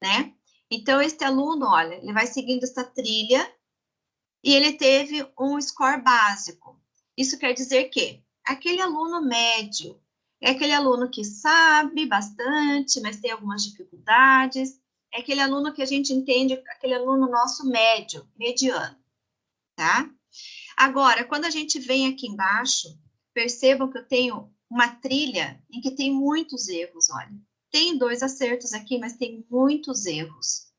né? Então, este aluno, olha, ele vai seguindo essa trilha e ele teve um score básico. Isso quer dizer que aquele aluno médio é aquele aluno que sabe bastante, mas tem algumas dificuldades. É aquele aluno que a gente entende, aquele aluno nosso médio, mediano, tá? Agora, quando a gente vem aqui embaixo, percebam que eu tenho uma trilha em que tem muitos erros, olha. Tem 2 acertos aqui, mas tem muitos erros.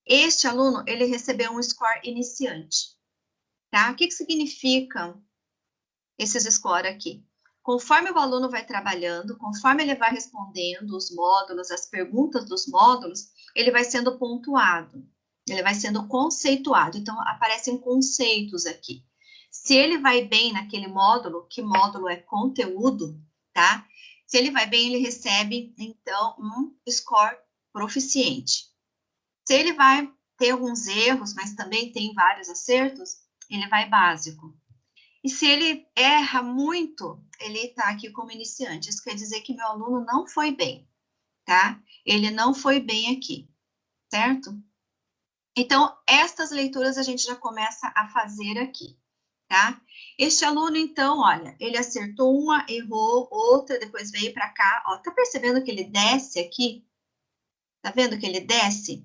Este aluno, ele recebeu um score iniciante, tá? O que significa esses scores aqui? Conforme o aluno vai trabalhando, conforme ele vai respondendo os módulos, as perguntas dos módulos, ele vai sendo pontuado, ele vai sendo conceituado. Então, aparecem conceitos aqui. Se ele vai bem naquele módulo, que módulo é conteúdo, tá? Se ele vai bem, ele recebe, então, um score proficiente. Se ele vai ter alguns erros, mas também tem vários acertos, ele vai básico. E se ele erra muito, ele está aqui como iniciante. Isso quer dizer que meu aluno não foi bem, tá? Ele não foi bem aqui, certo? Então, estas leituras a gente já começa a fazer aqui, tá? Este aluno, então, olha, ele acertou uma, errou outra, depois veio para cá. Ó, tá percebendo que ele desce aqui? Tá vendo que ele desce?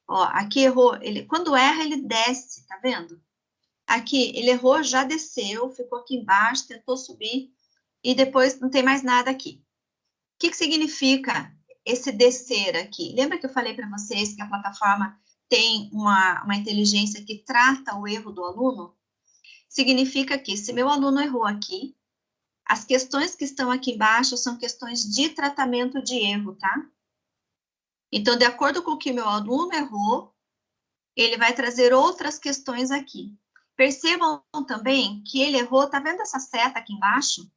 Ó, aqui errou. Quando erra, ele desce, tá vendo? Aqui, ele errou, já desceu, ficou aqui embaixo, tentou subir, e depois não tem mais nada aqui. O que significa esse descer aqui? Lembra que eu falei para vocês que a plataforma tem uma inteligência que trata o erro do aluno? Significa que se meu aluno errou aqui, as questões que estão aqui embaixo são questões de tratamento de erro, tá? Então, de acordo com o que meu aluno errou, ele vai trazer outras questões aqui. Percebam também que ele errou, tá vendo essa seta aqui embaixo?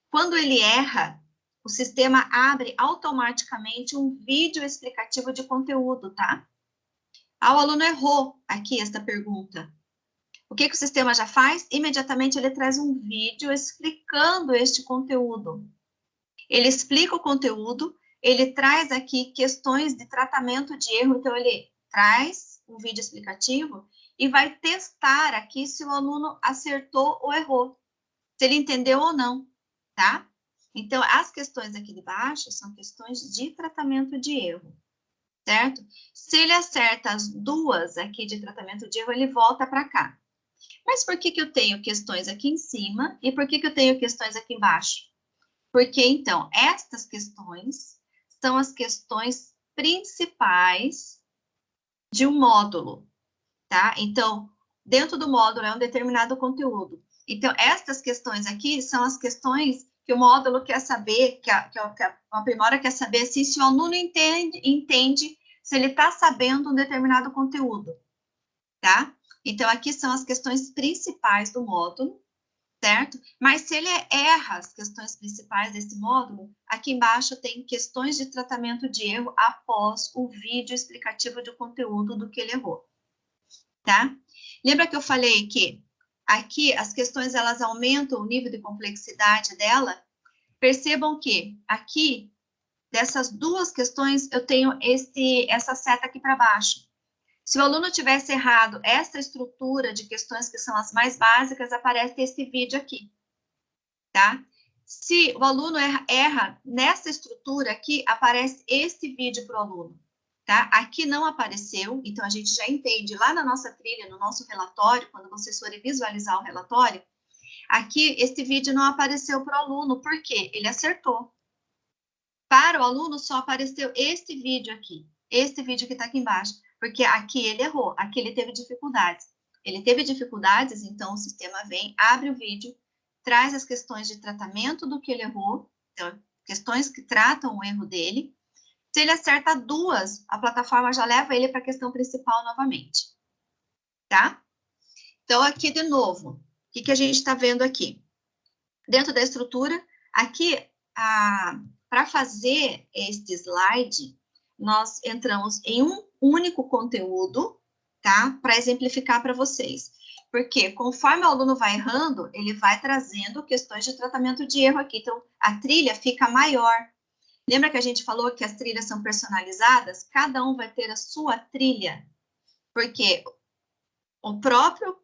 Quando ele erra, o sistema abre automaticamente um vídeo explicativo de conteúdo, tá? O aluno errou aqui esta pergunta. O que o sistema já faz? Imediatamente ele traz um vídeo explicando este conteúdo. Ele explica o conteúdo, ele traz aqui questões de tratamento de erro, então ele traz um vídeo explicativo e vai testar aqui se o aluno acertou ou errou, se ele entendeu ou não, tá? Então, as questões aqui de baixo são questões de tratamento de erro, certo? Se ele acerta as duas aqui de tratamento de erro, ele volta para cá. Mas por que eu tenho questões aqui em cima e por que eu tenho questões aqui embaixo? Porque, então, estas questões são as questões principais de um módulo, tá? Então, dentro do módulo é um determinado conteúdo. Então, estas questões aqui são as questões que o módulo quer saber, que a Aprimora quer saber se o aluno entende se ele está sabendo um determinado conteúdo, tá? Então, aqui são as questões principais do módulo, certo? Mas se ele erra as questões principais desse módulo, aqui embaixo tem questões de tratamento de erro após o vídeo explicativo do conteúdo do que ele errou, tá? Lembra que eu falei que aqui as questões, elas aumentam o nível de complexidade dela? Percebam que aqui, dessas duas questões, eu tenho essa seta aqui para baixo. Se o aluno tivesse errado essa estrutura de questões que são as mais básicas, aparece esse vídeo aqui, tá? Se o aluno erra nessa estrutura aqui, aparece esse vídeo para o aluno, tá? Aqui não apareceu, então a gente já entende lá na nossa trilha, no nosso relatório, quando vocês forem visualizar o relatório, aqui este vídeo não apareceu para o aluno, por quê? Ele acertou. Para o aluno só apareceu este vídeo aqui, este vídeo que está aqui embaixo, porque aqui ele errou, aqui ele teve dificuldades. Ele teve dificuldades, então o sistema vem, abre o vídeo, traz as questões de tratamento do que ele errou, então, questões que tratam o erro dele. Se ele acerta duas, a plataforma já leva ele para a questão principal novamente, tá? Então, aqui de novo, o que a gente está vendo aqui? Dentro da estrutura, aqui, para fazer este slide, nós entramos em um único conteúdo, tá? Para exemplificar para vocês. Porque conforme o aluno vai errando, ele vai trazendo questões de tratamento de erro aqui. Então, a trilha fica maior. Lembra que a gente falou que as trilhas são personalizadas? Cada um vai ter a sua trilha. Porque o próprio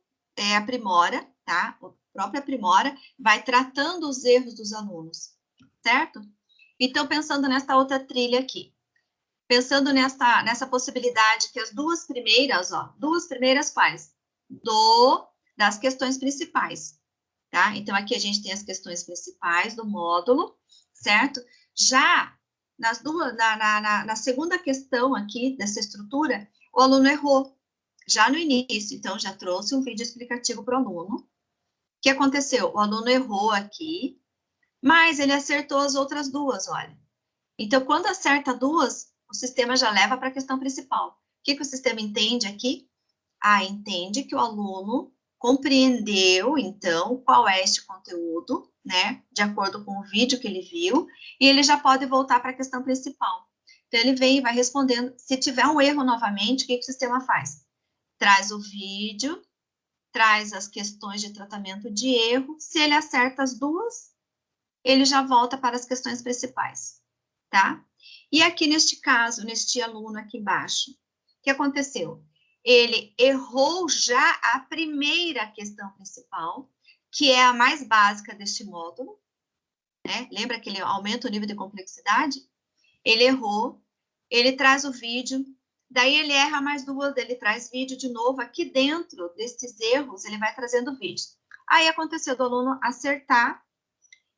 aprimora, tá? O próprio aprimora vai tratando os erros dos alunos, certo? Então, pensando nesta outra trilha aqui. Pensando nessa possibilidade que as duas primeiras quais? Das questões principais, tá? Então, aqui a gente tem as questões principais do módulo, certo? Já na segunda questão aqui dessa estrutura, o aluno errou já no início, então já trouxe um vídeo explicativo para o aluno. O que aconteceu? O aluno errou aqui, mas ele acertou as outras duas, olha. Então, quando acerta duas, o sistema já leva para a questão principal. O que o sistema entende aqui? Entende que o aluno compreendeu, então, qual é este conteúdo, né, de acordo com o vídeo que ele viu, e ele já pode voltar para a questão principal. Então, ele vem e vai respondendo. Se tiver um erro novamente, o que o sistema faz? Traz o vídeo, traz as questões de tratamento de erro. Se ele acerta as duas, ele já volta para as questões principais, tá? E aqui neste caso, neste aluno aqui embaixo, o que aconteceu? Ele errou já a primeira questão principal, que é a mais básica deste módulo, né? Lembra que ele aumenta o nível de complexidade? Ele errou, ele traz o vídeo, daí ele erra mais duas, ele traz vídeo de novo. Aqui dentro desses erros, ele vai trazendo vídeo. Aí aconteceu do aluno acertar,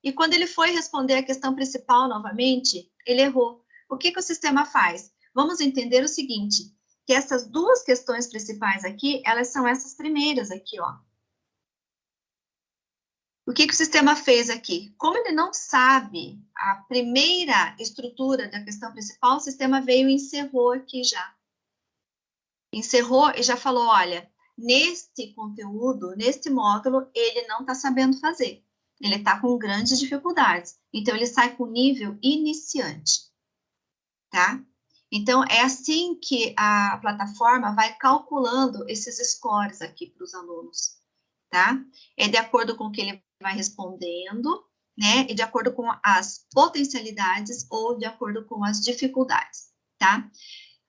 e quando ele foi responder a questão principal novamente, ele errou. O que o sistema faz? Vamos entender o seguinte, que essas duas questões principais aqui, elas são essas primeiras aqui, ó. O que o sistema fez aqui? Como ele não sabe a primeira estrutura da questão principal, o sistema veio e encerrou aqui já. Encerrou e já falou, olha, neste conteúdo, neste módulo, ele não está sabendo fazer. Ele está com grandes dificuldades. Então, ele sai com nível iniciante, tá? Então, é assim que a plataforma vai calculando esses scores aqui para os alunos, tá? É de acordo com o que ele vai respondendo, né? E de acordo com as potencialidades ou de acordo com as dificuldades, tá?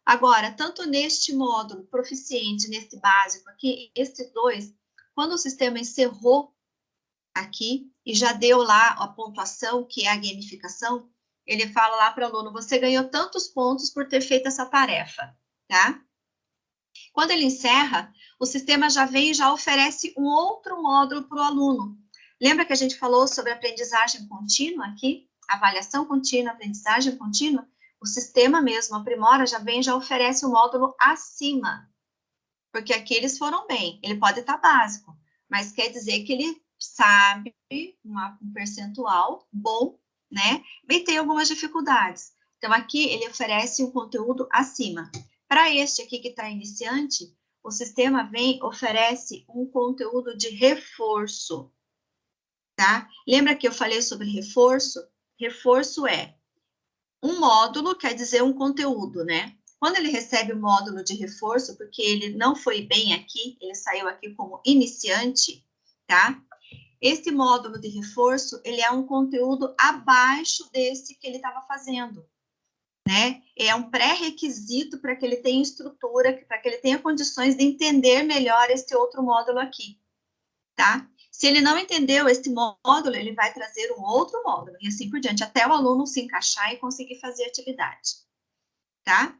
Agora, tanto neste módulo proficiente, nesse básico aqui, esses dois, quando o sistema encerrou aqui e já deu lá a pontuação, que é a gamificação, ele fala lá para o aluno, você ganhou tantos pontos por ter feito essa tarefa, tá? Quando ele encerra, o sistema já vem e já oferece um outro módulo para o aluno. Lembra que a gente falou sobre aprendizagem contínua aqui? Avaliação contínua, aprendizagem contínua? O sistema mesmo, Aprimora, já vem e já oferece um módulo acima. Porque aqui eles foram bem. Ele pode estar básico, mas quer dizer que ele sabe um percentual bom, né? E tem algumas dificuldades. Então, aqui ele oferece um conteúdo acima. Para este aqui que está iniciante, o sistema vem, oferece um conteúdo de reforço, tá? Lembra que eu falei sobre reforço? Reforço é um módulo, quer dizer um conteúdo, né? Quando ele recebe o módulo de reforço, porque ele não foi bem aqui, ele saiu aqui como iniciante, tá? Esse módulo de reforço, ele é um conteúdo abaixo desse que ele estava fazendo, né? É um pré-requisito para que ele tenha estrutura, para que ele tenha condições de entender melhor esse outro módulo aqui, tá? Se ele não entendeu esse módulo, ele vai trazer um outro módulo, e assim por diante, até o aluno se encaixar e conseguir fazer a atividade, tá?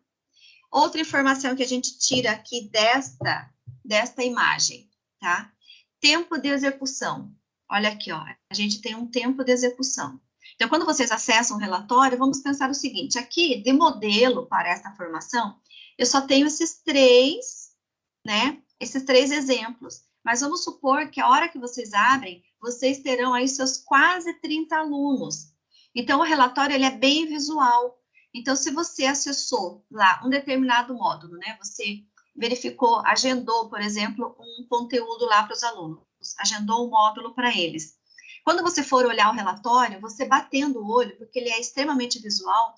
Outra informação que a gente tira aqui desta imagem, tá? Tempo de execução. Olha aqui, ó, a gente tem um tempo de execução. Então, quando vocês acessam o relatório, vamos pensar o seguinte, aqui, de modelo para essa formação, eu só tenho esses três, né, esses três exemplos. Mas vamos supor que a hora que vocês abrem, vocês terão aí seus quase 30 alunos. Então, o relatório, ele é bem visual. Então, se você acessou lá um determinado módulo, né, você verificou, agendou, por exemplo, um conteúdo lá para os alunos, agendou um módulo para eles. Quando você for olhar o relatório, você batendo o olho, porque ele é extremamente visual,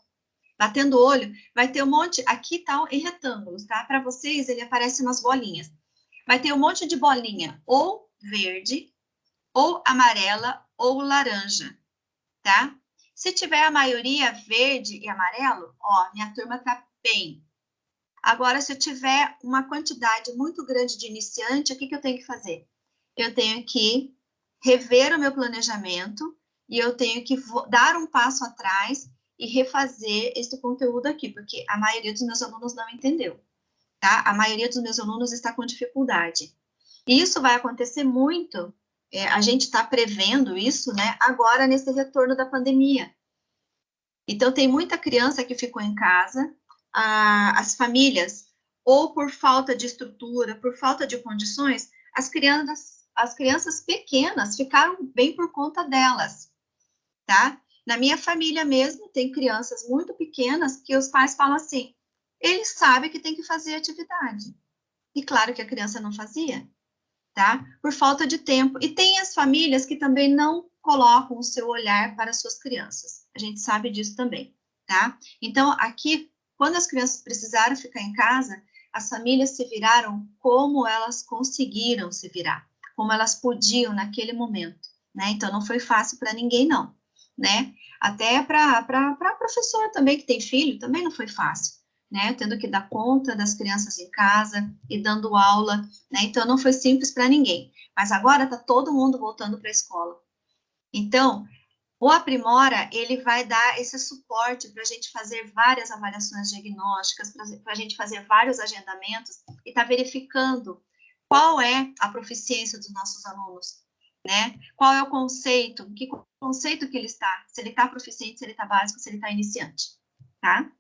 batendo o olho, vai ter um monte, aqui tá em retângulos, tá? Para vocês, ele aparece nas bolinhas. Vai ter um monte de bolinha, ou verde, ou amarela, ou laranja, tá? Se tiver a maioria verde e amarelo, ó, minha turma tá bem. Agora, se eu tiver uma quantidade muito grande de iniciante, o que eu tenho que fazer? Eu tenho que rever o meu planejamento e eu tenho que dar um passo atrás e refazer esse conteúdo aqui, porque a maioria dos meus alunos não entendeu, tá? A maioria dos meus alunos está com dificuldade. E isso vai acontecer muito, a gente está prevendo isso, né, agora nesse retorno da pandemia. Então, tem muita criança que ficou em casa, as famílias, ou por falta de estrutura, por falta de condições, as crianças pequenas ficaram bem por conta delas, tá? Na minha família mesmo, tem crianças muito pequenas que os pais falam assim, ele sabe que tem que fazer atividade. E claro que a criança não fazia, tá? Por falta de tempo. E tem as famílias que também não colocam o seu olhar para as suas crianças. A gente sabe disso também, tá? Então, aqui, quando as crianças precisaram ficar em casa, as famílias se viraram como elas conseguiram se virar, como elas podiam naquele momento, né? Então, não foi fácil para ninguém, não, né? Até para a professora também, que tem filho, também não foi fácil, né? Tendo que dar conta das crianças em casa e dando aula, né? Então, não foi simples para ninguém. Mas agora está todo mundo voltando para a escola. Então, o Aprimora, ele vai dar esse suporte para a gente fazer várias avaliações diagnósticas, para a gente fazer vários agendamentos e tá verificando qual é a proficiência dos nossos alunos, né? Qual é o conceito, que conceito que ele está, se ele está proficiente, se ele está básico, se ele está iniciante, tá?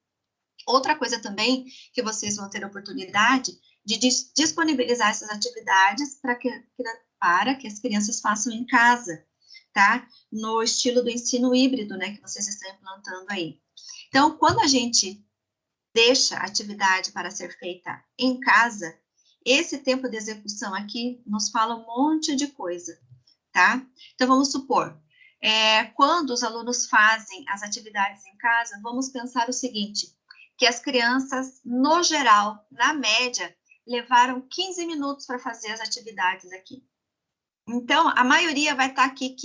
Outra coisa também que vocês vão ter a oportunidade de disponibilizar essas atividades para que as crianças façam em casa, tá? No estilo do ensino híbrido, né, que vocês estão implantando aí. Então, quando a gente deixa a atividade para ser feita em casa, esse tempo de execução aqui nos fala um monte de coisa, tá? Então, vamos supor, quando os alunos fazem as atividades em casa, vamos pensar o seguinte, que as crianças, no geral, na média, levaram 15 minutos para fazer as atividades aqui. Então, a maioria vai estar aqui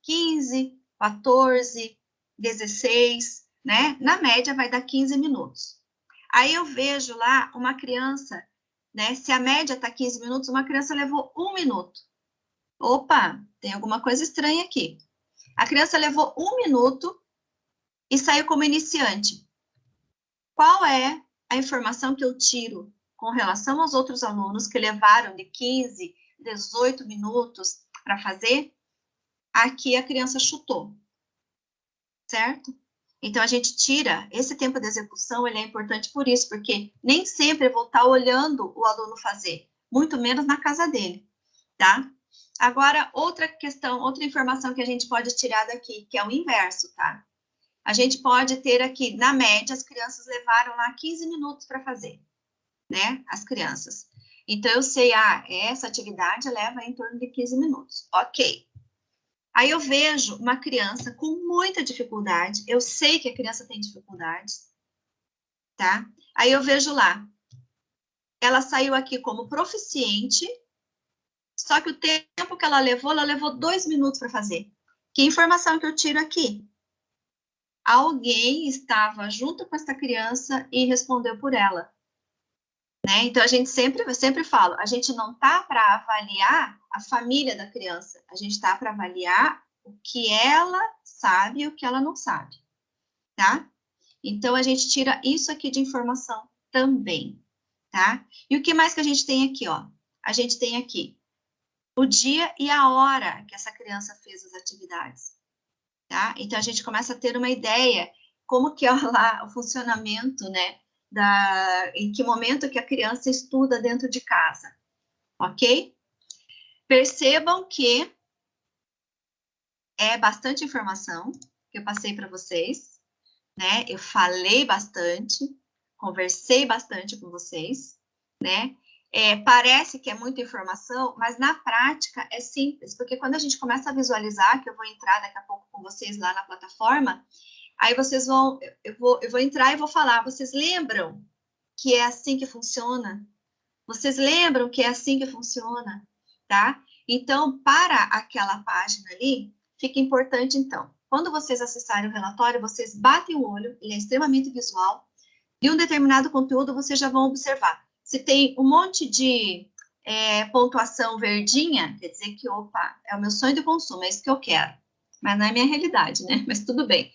15, 14, 16, né? Na média, vai dar 15 minutos. Aí eu vejo lá uma criança, né? Se a média está 15 minutos, uma criança levou 1 minuto. Opa, tem alguma coisa estranha aqui. A criança levou 1 minuto e saiu como iniciante. Qual é a informação que eu tiro com relação aos outros alunos que levaram de 15, 18 minutos para fazer? Aqui a criança chutou, certo? Então, a gente tira esse tempo de execução, ele é importante por isso, porque nem sempre eu vou estar olhando o aluno fazer, muito menos na casa dele, tá? Agora, outra questão, outra informação que a gente pode tirar daqui, que é o inverso, tá? A gente pode ter aqui, na média, as crianças levaram lá 15 minutos para fazer, né? As crianças. Então, eu sei, essa atividade leva em torno de 15 minutos. Ok. Aí eu vejo uma criança com muita dificuldade, eu sei que a criança tem dificuldades, tá? Aí eu vejo lá, ela saiu aqui como proficiente, só que o tempo que ela levou 2 minutos para fazer. Que informação que eu tiro aqui? Alguém estava junto com essa criança e respondeu por ela. né? Então, eu sempre falo, a gente não tá para avaliar a família da criança, a gente tá para avaliar o que ela sabe e o que ela não sabe, tá? Então, a gente tira isso aqui de informação também, tá? E o que mais que a gente tem aqui, ó? A gente tem aqui o dia e a hora que essa criança fez as atividades, tá? Então, a gente começa a ter uma ideia como que é lá o funcionamento, né? Em que momento que a criança estuda dentro de casa, ok? Percebam que é bastante informação que eu passei para vocês, né? Eu falei bastante, conversei bastante com vocês, né? Parece que é muita informação, mas na prática é simples, porque quando a gente começa a visualizar, que eu vou entrar daqui a pouco com vocês lá na plataforma, aí vocês vão, eu vou entrar e vou falar, vocês lembram que é assim que funciona? Vocês lembram que é assim que funciona, tá? Então, para aquela página ali, fica importante, então, quando vocês acessarem o relatório, vocês batem o olho, ele é extremamente visual, e um determinado conteúdo vocês já vão observar. Se tem um monte de pontuação verdinha, quer dizer que, opa, é o meu sonho de consumo, é isso que eu quero. Mas não é minha realidade, né? Mas tudo bem.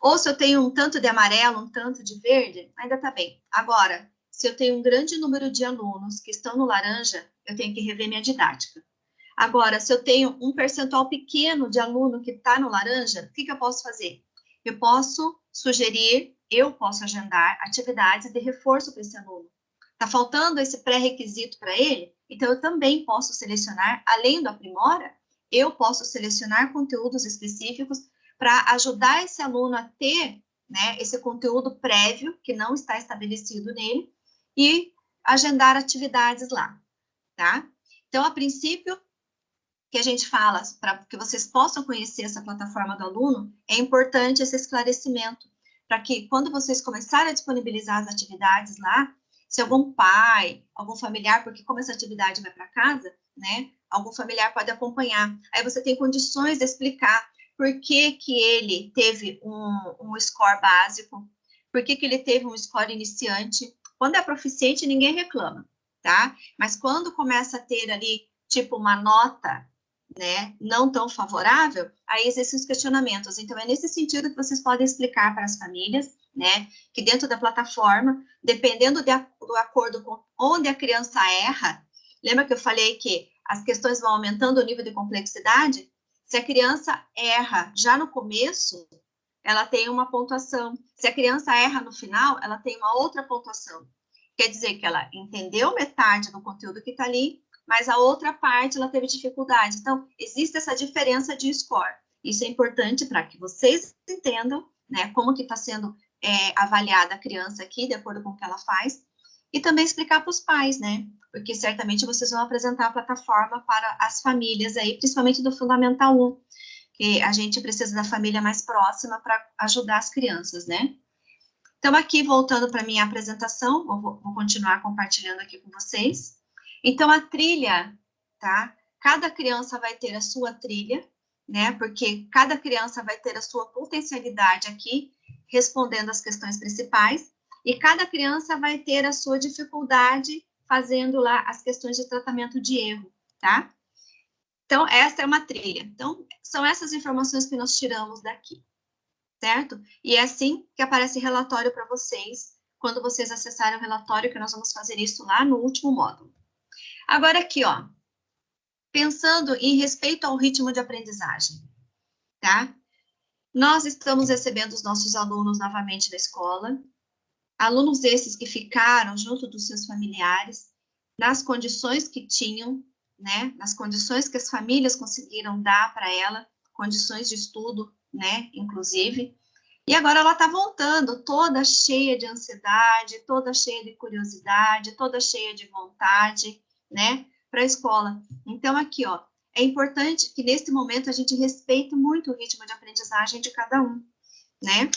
Ou se eu tenho um tanto de amarelo, um tanto de verde, ainda tá bem. Agora, se eu tenho um grande número de alunos que estão no laranja, eu tenho que rever minha didática. Agora, se eu tenho um percentual pequeno de aluno que está no laranja, o que eu posso fazer? Eu posso sugerir, eu posso agendar atividades de reforço para esse aluno. Está faltando esse pré-requisito para ele? Então, eu também posso selecionar, além do aprimora, eu posso selecionar conteúdos específicos para ajudar esse aluno a ter, né, esse conteúdo prévio, que não está estabelecido nele, e agendar atividades lá, tá? Então, a princípio, que a gente fala, para que vocês possam conhecer essa plataforma do aluno, é importante esse esclarecimento, para que quando vocês começarem a disponibilizar as atividades lá, se algum pai, algum familiar, porque como essa atividade vai para casa, né, algum familiar pode acompanhar, aí você tem condições de explicar por que que ele teve um score básico, por que que ele teve um score iniciante. Quando é proficiente, ninguém reclama, tá? Mas quando começa a ter ali, tipo, uma nota, né, não tão favorável, aí existem os questionamentos. Então, é nesse sentido que vocês podem explicar para as famílias, né, que dentro da plataforma, dependendo do acordo com onde a criança erra, lembra que eu falei que as questões vão aumentando o nível de complexidade? Se a criança erra já no começo, ela tem uma pontuação. Se a criança erra no final, ela tem uma outra pontuação. Quer dizer que ela entendeu metade do conteúdo que está ali, mas a outra parte ela teve dificuldade. Então, existe essa diferença de score. Isso é importante para que vocês entendam, né, como que está sendo avaliada a criança aqui, de acordo com o que ela faz, e também explicar para os pais, né, porque certamente vocês vão apresentar a plataforma para as famílias aí, principalmente do Fundamental 1, que a gente precisa da família mais próxima para ajudar as crianças, né. Então, aqui, voltando para a minha apresentação, vou continuar compartilhando aqui com vocês. Então, a trilha, tá? Cada criança vai ter a sua trilha, né? Porque cada criança vai ter a sua potencialidade aqui, respondendo as questões principais, e cada criança vai ter a sua dificuldade fazendo lá as questões de tratamento de erro, tá? Então, essa é uma trilha. Então, são essas informações que nós tiramos daqui, certo? E é assim que aparece relatório para vocês, quando vocês acessarem o relatório, que nós vamos fazer isso lá no último módulo. Agora aqui, ó, pensando em respeito ao ritmo de aprendizagem, tá? Nós estamos recebendo os nossos alunos novamente na escola, alunos esses que ficaram junto dos seus familiares, nas condições que tinham, né? Nas condições que as famílias conseguiram dar para ela, condições de estudo, né? Inclusive. E agora ela está voltando, toda cheia de ansiedade, toda cheia de curiosidade, toda cheia de vontade, né, para a escola. Então, aqui, ó, é importante que nesse momento a gente respeite muito o ritmo de aprendizagem de cada um, né?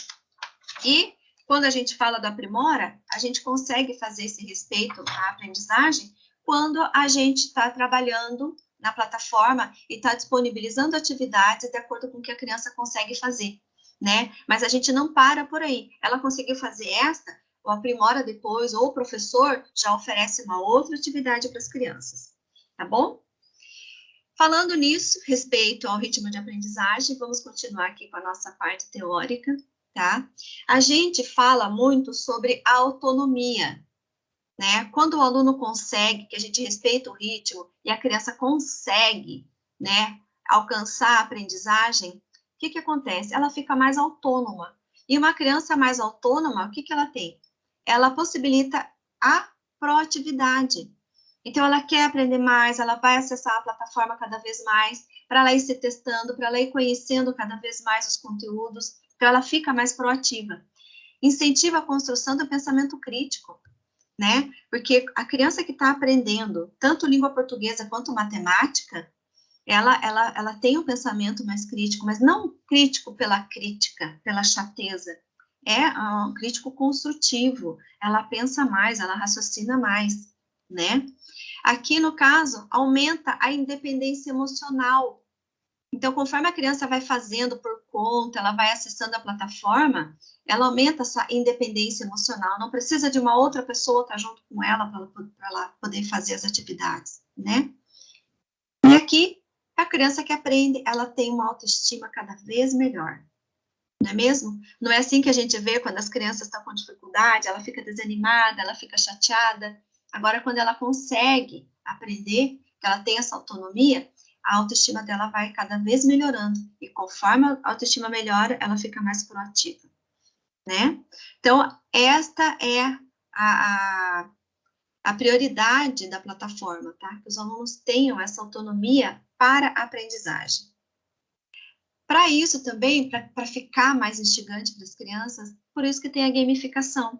E quando a gente fala do aprimora, a gente consegue fazer esse respeito à aprendizagem quando a gente está trabalhando na plataforma e está disponibilizando atividades de acordo com o que a criança consegue fazer, né? Mas a gente não para por aí. Ela conseguiu fazer esta, o aprimora depois, ou o professor já oferece uma outra atividade para as crianças, tá bom? Falando nisso, respeito ao ritmo de aprendizagem, vamos continuar aqui com a nossa parte teórica, tá? A gente fala muito sobre a autonomia, né? Quando o aluno consegue, que a gente respeita o ritmo, e a criança consegue, né, alcançar a aprendizagem, o que que acontece? Ela fica mais autônoma. E uma criança mais autônoma, o que que ela tem? Ela possibilita a proatividade. Então, ela quer aprender mais, ela vai acessar a plataforma cada vez mais, para ela ir se testando, para ela ir conhecendo cada vez mais os conteúdos, para ela ficar mais proativa. Incentiva a construção do pensamento crítico, né? Porque a criança que está aprendendo tanto língua portuguesa quanto matemática, ela tem um pensamento mais crítico, mas não crítico pela crítica, pela chateza. É um crítico construtivo. Ela pensa mais, ela raciocina mais, né? Aqui, no caso, aumenta a independência emocional. Então, conforme a criança vai fazendo por conta, ela vai acessando a plataforma, ela aumenta essa independência emocional. Não precisa de uma outra pessoa estar junto com ela para ela poder fazer as atividades, né? E aqui, a criança que aprende, ela tem uma autoestima cada vez melhor. Não é mesmo? Não é assim que a gente vê quando as crianças estão com dificuldade, ela fica desanimada, ela fica chateada. Agora, quando ela consegue aprender, que ela tem essa autonomia, a autoestima dela vai cada vez melhorando. E conforme a autoestima melhora, ela fica mais proativa, né? Então, esta é a prioridade da plataforma, tá? Que os alunos tenham essa autonomia para a aprendizagem. Para isso também, para ficar mais instigante para as crianças, por isso que tem a gamificação,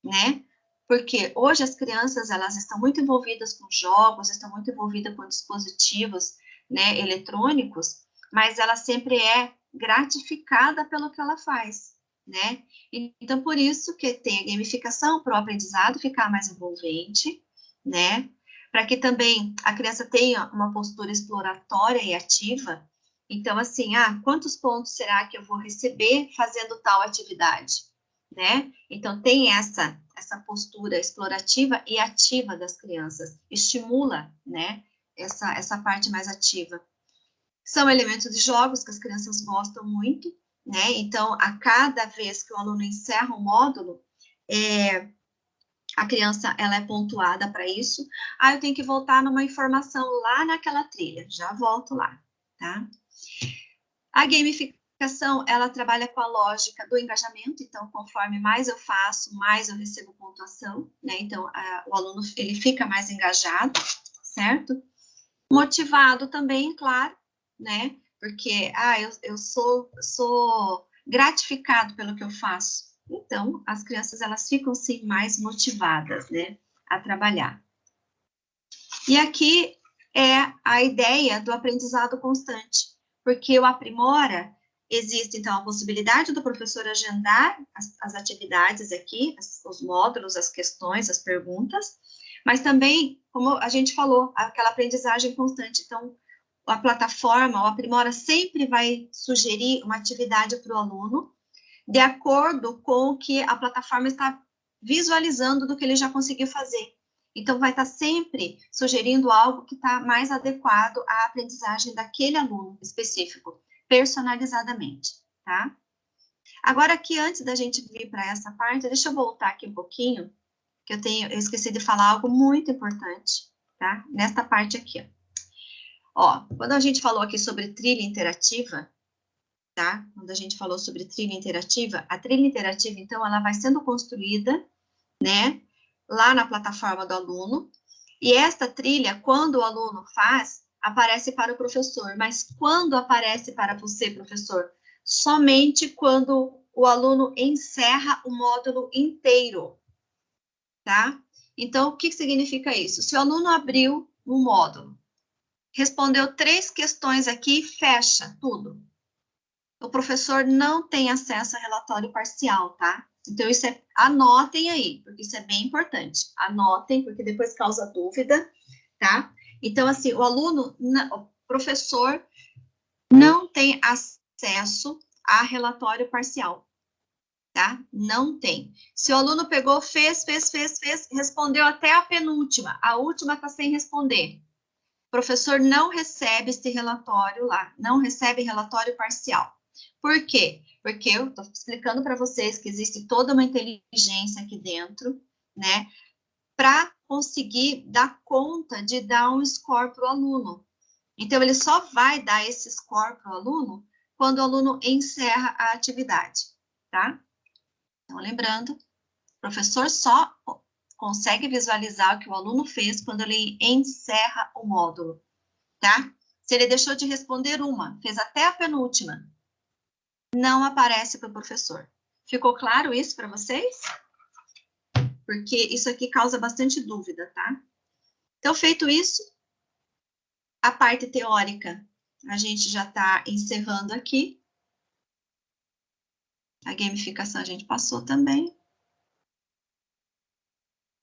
né? Porque hoje as crianças, elas estão muito envolvidas com jogos, estão muito envolvidas com dispositivos, né, eletrônicos, mas ela sempre é gratificada pelo que ela faz, né? Então, por isso que tem a gamificação para o aprendizado ficar mais envolvente, né? Para que também a criança tenha uma postura exploratória e ativa. Então, assim, quantos pontos será que eu vou receber fazendo tal atividade, né? Então, tem essa postura explorativa e ativa das crianças, estimula, né, essa parte mais ativa. São elementos de jogos que as crianças gostam muito, né? Então, a cada vez que o aluno encerra um módulo, a criança, ela é pontuada para isso. Eu tenho que voltar numa informação lá naquela trilha, já volto lá, tá? A gamificação, ela trabalha com a lógica do engajamento, então, conforme mais eu faço, mais eu recebo pontuação, né? Então, o aluno, ele fica mais engajado, certo? Motivado também, claro, né? Porque, eu sou gratificado pelo que eu faço. Então, as crianças, elas ficam, sim, mais motivadas, né? A trabalhar. E aqui é a ideia do aprendizado constante, porque o aprimora, existe, então, a possibilidade do professor agendar as atividades aqui, os módulos, as questões, as perguntas, mas também, como a gente falou, aquela aprendizagem constante. Então, a plataforma, o aprimora, sempre vai sugerir uma atividade para o aluno, de acordo com o que a plataforma está visualizando do que ele já conseguiu fazer. Então, vai estar sempre sugerindo algo que está mais adequado à aprendizagem daquele aluno específico, personalizadamente, tá? Agora, aqui, antes da gente vir para essa parte, deixa eu voltar aqui um pouquinho, que eu esqueci de falar algo muito importante, tá? Nesta parte aqui, ó. Quando a gente falou aqui sobre trilha interativa, tá? Quando a gente falou sobre trilha interativa, a trilha interativa, então, ela vai sendo construída, né, lá na plataforma do aluno, e esta trilha, quando o aluno faz, aparece para o professor, mas quando aparece para você, professor? Somente quando o aluno encerra o módulo inteiro, tá? Então, o que significa isso? Se o aluno abriu um módulo, respondeu 3 questões aqui, fecha tudo. O professor não tem acesso a relatório parcial, tá? Então, isso anotem aí, porque isso é bem importante. Anotem, porque depois causa dúvida, tá? Então, assim, o professor não tem acesso a relatório parcial. tá? Não tem. Se o aluno pegou, fez, respondeu até a penúltima, a última está sem responder. O professor não recebe esse relatório lá, não recebe relatório parcial. Por quê? Porque eu estou explicando para vocês que existe toda uma inteligência aqui dentro, né, para conseguir dar conta de dar um score para o aluno. Então, ele só vai dar esse score para o aluno quando o aluno encerra a atividade, tá? Então, lembrando, o professor só consegue visualizar o que o aluno fez quando ele encerra o módulo, tá? Se ele deixou de responder uma, fez até a penúltima, não aparece para o professor. Ficou claro isso para vocês? Porque isso aqui causa bastante dúvida, tá? Então, feito isso, a parte teórica a gente já está encerrando aqui. A gamificação a gente passou também.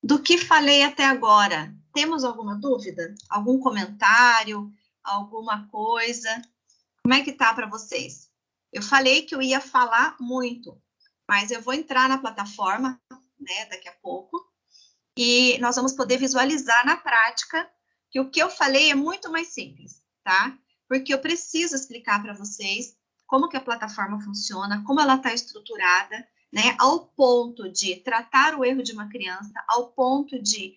Do que falei até agora, temos alguma dúvida? Algum comentário? Alguma coisa? Como é que tá para vocês? Eu falei que eu ia falar muito, mas eu vou entrar na plataforma, né, daqui a pouco, e nós vamos poder visualizar na prática que o que eu falei é muito mais simples, tá? Porque eu preciso explicar para vocês como que a plataforma funciona, como ela está estruturada, né? Ao ponto de tratar o erro de uma criança, ao ponto de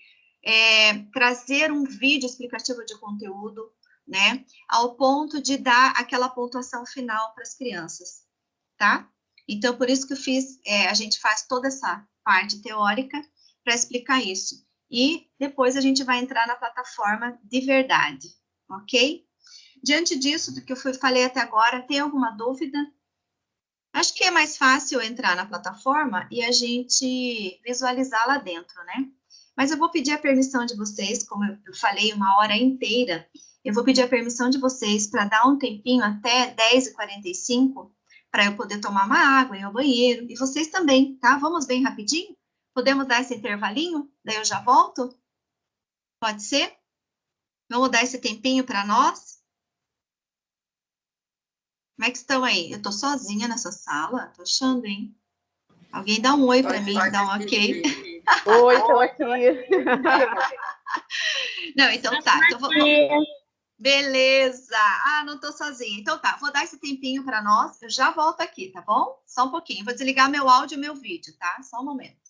trazer um vídeo explicativo de conteúdo, né? Ao ponto de dar aquela pontuação final para as crianças, tá? Então, por isso que eu fiz, a gente faz toda essa parte teórica para explicar isso. E depois a gente vai entrar na plataforma de verdade, ok? Diante disso, do que eu falei até agora, tem alguma dúvida? Acho que é mais fácil entrar na plataforma e a gente visualizar lá dentro, né? Mas eu vou pedir a permissão de vocês, como eu falei uma hora inteira, eu vou pedir a permissão de vocês para dar um tempinho até 10h45, para eu poder tomar uma água, ir ao banheiro, e vocês também, tá? Vamos bem rapidinho? Podemos dar esse intervalinho? Daí eu já volto? Pode ser? Vamos dar esse tempinho para nós? Como é que estão aí? Eu tô sozinha nessa sala? Tô achando, hein? Alguém dá um oi para mim, dá um ok. Oi, estou aqui. Não, então tá. Então beleza. Ah, não tô sozinha. Então tá, vou dar esse tempinho para nós. Eu já volto aqui, tá bom? Só um pouquinho. Vou desligar meu áudio e meu vídeo, tá? Só um momento.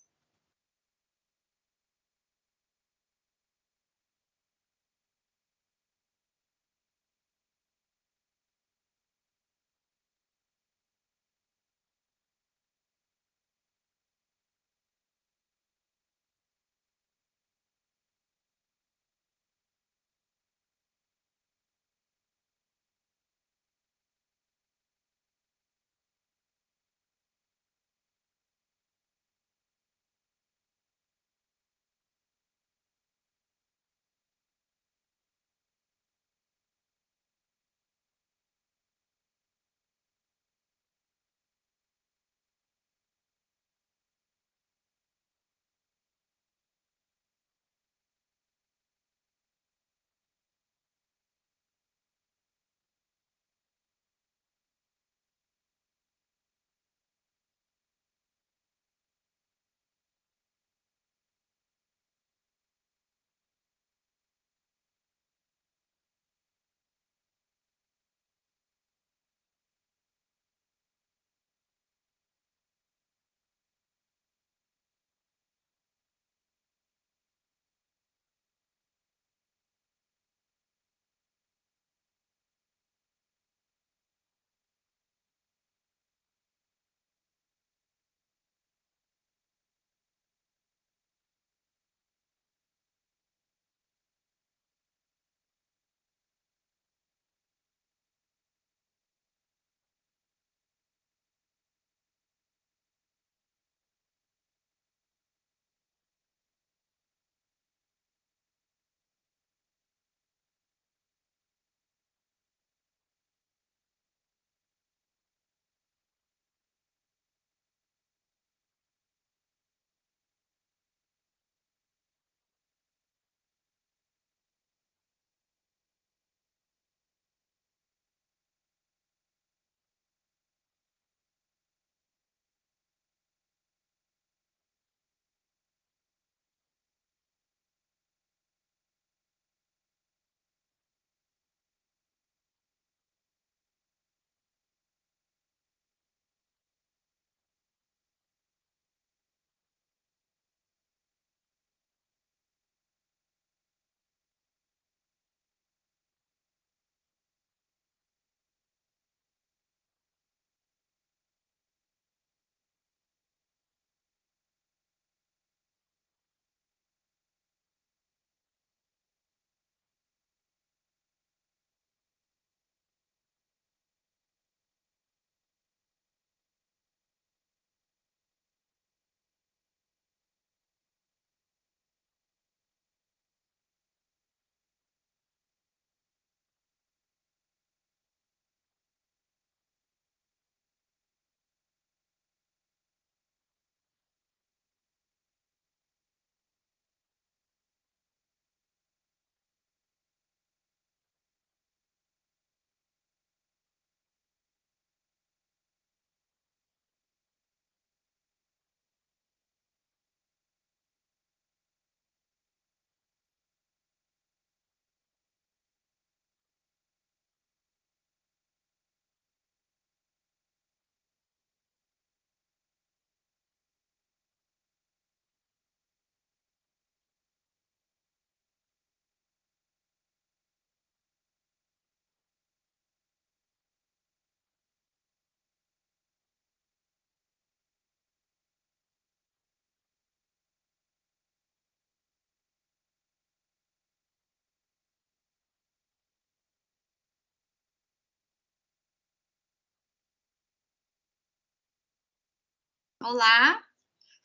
Olá.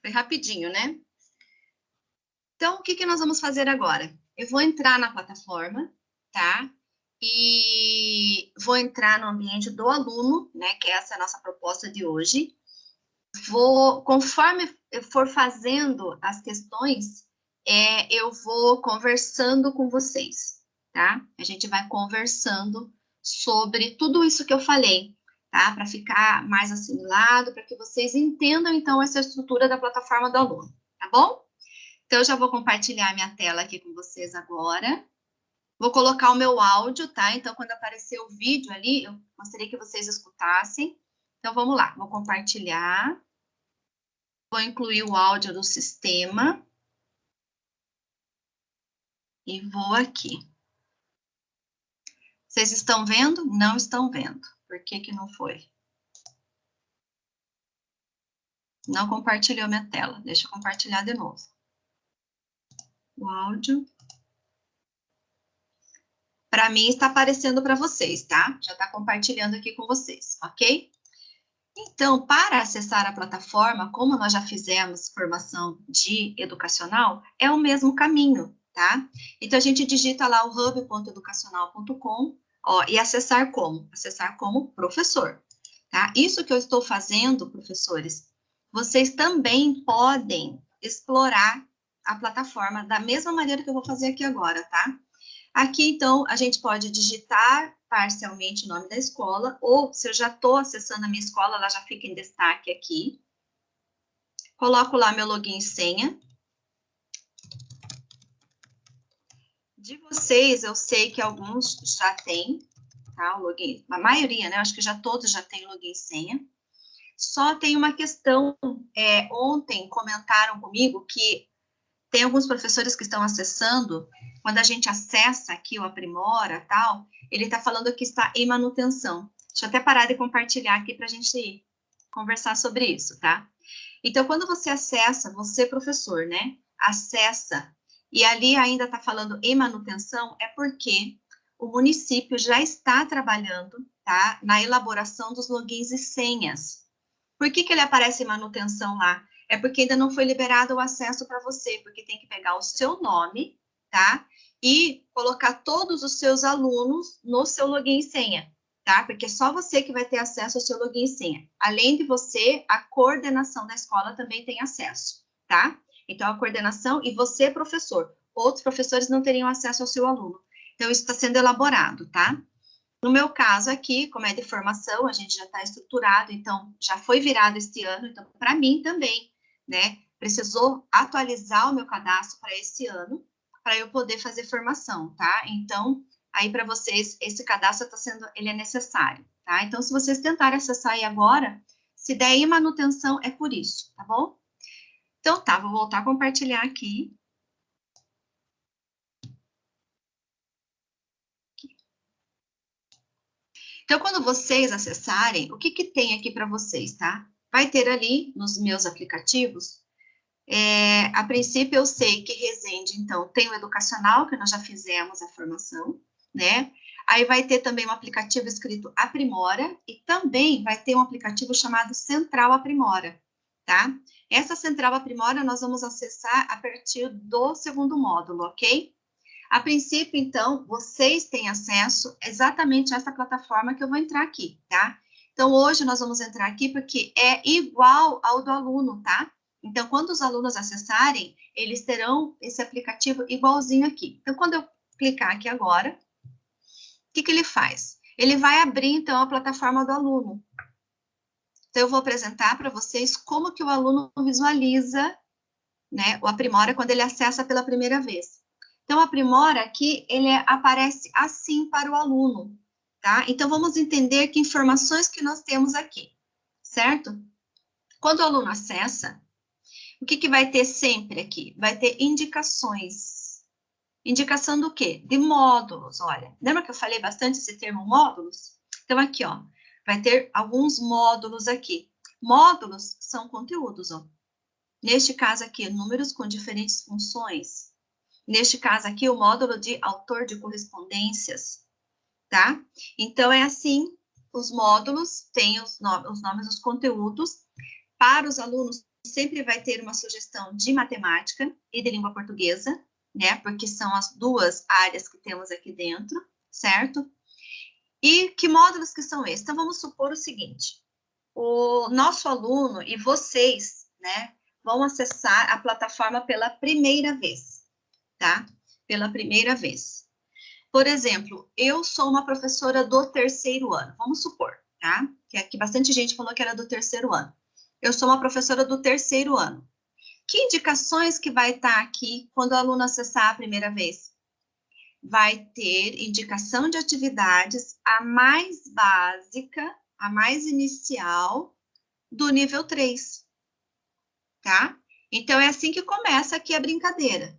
Foi rapidinho, né? Então, o que nós vamos fazer agora? Eu vou entrar na plataforma, tá? E vou entrar no ambiente do aluno, né? Que essa é a nossa proposta de hoje. Conforme eu for fazendo as questões, eu vou conversando com vocês, tá? A gente vai conversando sobre tudo isso que eu falei, tá? Para ficar mais assimilado, para que vocês entendam, então, essa estrutura da plataforma do aluno, tá bom? Então, eu já vou compartilhar minha tela aqui com vocês agora. Vou colocar o meu áudio, tá? Então, quando aparecer o vídeo ali, eu gostaria que vocês escutassem. Então, vamos lá. Vou compartilhar. Vou incluir o áudio do sistema. E vou aqui. Vocês estão vendo? Não estão vendo. Por que que não foi? Não compartilhou minha tela. Deixa eu compartilhar de novo. O áudio. Para mim está aparecendo para vocês, tá? Já está compartilhando aqui com vocês, ok? Então, para acessar a plataforma, como nós já fizemos formação de educacional, é o mesmo caminho, tá? Então, a gente digita lá o hub.educacional.com, ó, e acessar como? Acessar como professor, tá? Isso que eu estou fazendo, professores, vocês também podem explorar a plataforma da mesma maneira que eu vou fazer aqui agora, tá? Aqui, então, a gente pode digitar parcialmente o nome da escola, ou se eu já estou acessando a minha escola, ela já fica em destaque aqui. Coloco lá meu login e senha. De vocês, eu sei que alguns já têm, tá, o login, a maioria, né, acho que já todos já têm login e senha. Só tem uma questão, ontem comentaram comigo que tem alguns professores que estão acessando, quando a gente acessa aqui o Aprimora, tal, ele está falando que está em manutenção. Deixa eu até parar de compartilhar aqui para a gente conversar sobre isso, tá? Então, quando você acessa, você professor, né, acessa, e ali ainda está falando em manutenção, é porque o município já está trabalhando, tá, na elaboração dos logins e senhas. Por que ele aparece em manutenção lá? É porque ainda não foi liberado o acesso para você, porque tem que pegar o seu nome, tá? E colocar todos os seus alunos no seu login e senha, tá? Porque é só você que vai ter acesso ao seu login e senha. Além de você, a coordenação da escola também tem acesso, tá? Então, a coordenação e você, professor. Outros professores não teriam acesso ao seu aluno. Então, isso está sendo elaborado, tá? No meu caso aqui, como é de formação, a gente já está estruturado, então já foi virado este ano, então para mim também, né? Precisou atualizar o meu cadastro para esse ano, para eu poder fazer formação, tá? Então, aí para vocês, esse cadastro está sendo, ele é necessário, tá? Então, se vocês tentarem acessar aí agora, se der em manutenção, é por isso, tá bom? Então tá, vou voltar a compartilhar aqui. Então, quando vocês acessarem, o que tem aqui para vocês, tá? Vai ter ali, nos meus aplicativos, a princípio eu sei que Resende, então, tem o educacional, que nós já fizemos a formação, né? Aí vai ter também um aplicativo escrito Aprimora, e também vai ter um aplicativo chamado Central Aprimora, tá? Essa Central Aprimora nós vamos acessar a partir do segundo módulo, ok? A princípio, então, vocês têm acesso exatamente a essa plataforma que eu vou entrar aqui, tá? Então, hoje nós vamos entrar aqui porque é igual ao do aluno, tá? Então, quando os alunos acessarem, eles terão esse aplicativo igualzinho aqui. Então, quando eu clicar aqui agora, o que ele faz? Ele vai abrir, então, a plataforma do aluno. Então, eu vou apresentar para vocês como que o aluno visualiza, né, o Aprimora quando ele acessa pela primeira vez. Então, o Aprimora aqui, ele aparece assim para o aluno, tá? Então, vamos entender que informações que nós temos aqui, certo? Quando o aluno acessa, o que vai ter sempre aqui? Vai ter indicações. Indicação do quê? De módulos, olha. Lembra que eu falei bastante esse termo módulos? Então, aqui, ó, vai ter alguns módulos aqui. Módulos são conteúdos, ó. Neste caso aqui, números com diferentes funções. Neste caso aqui, o módulo de autor de correspondências, tá? Então, é assim, os módulos têm os nomes dos conteúdos. Para os alunos, sempre vai ter uma sugestão de matemática e de língua portuguesa, né? Porque são as duas áreas que temos aqui dentro, certo? E que módulos que são esses? Então, vamos supor o seguinte, o nosso aluno e vocês, né, vão acessar a plataforma pela primeira vez, tá? Pela primeira vez. Por exemplo, eu sou uma professora do 3º ano, vamos supor, tá? Que aqui bastante gente falou que era do 3º ano. Eu sou uma professora do 3º ano. Que indicações que vai estar aqui quando o aluno acessar a primeira vez? Vai ter indicação de atividades, a mais básica, a mais inicial, do nível 3, tá? Então, é assim que começa aqui a brincadeira,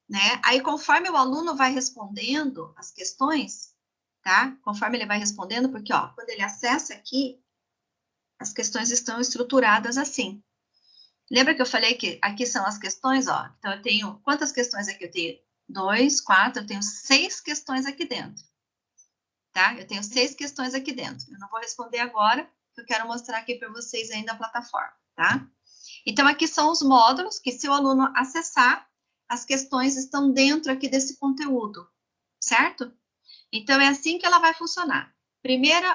né? Aí, conforme o aluno vai respondendo as questões, tá? Conforme ele vai respondendo, porque, ó, quando ele acessa aqui, as questões estão estruturadas assim. Lembra que eu falei que aqui são as questões, ó? Então, eu tenho, quantas questões aqui? Eu tenho 2, 4, eu tenho 6 questões aqui dentro, tá? Eu tenho 6 questões aqui dentro. Eu não vou responder agora, porque eu quero mostrar aqui para vocês ainda a plataforma, tá? Então, aqui são os módulos que, se o aluno acessar, as questões estão dentro aqui desse conteúdo, certo? Então, é assim que ela vai funcionar. Primeiro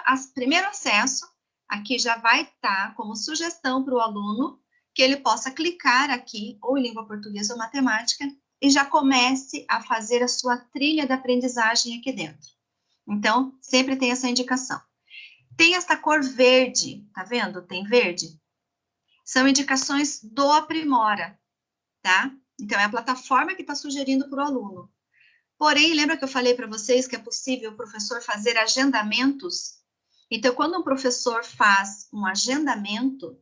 acesso, aqui já vai estar como sugestão para o aluno, que ele possa clicar aqui, ou em língua portuguesa ou matemática, e já comece a fazer a sua trilha de aprendizagem aqui dentro. Então, sempre tem essa indicação. Tem essa cor verde, tá vendo? Tem verde. São indicações do Aprimora, tá? Então, é a plataforma que está sugerindo para o aluno. Porém, lembra que eu falei para vocês que é possível o professor fazer agendamentos? Então, quando um professor faz um agendamento,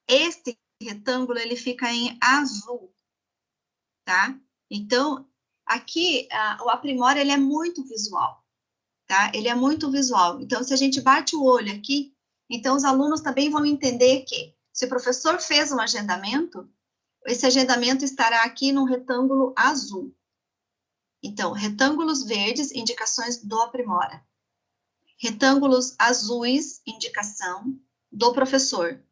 este retângulo, ele fica em azul, tá? Então, aqui, o Aprimora, ele é muito visual, tá? Ele é muito visual. Então, se a gente bate o olho aqui, então os alunos também vão entender que, se o professor fez um agendamento, esse agendamento estará aqui num retângulo azul. Então, retângulos verdes, indicações do Aprimora. Retângulos azuis, indicação do professor.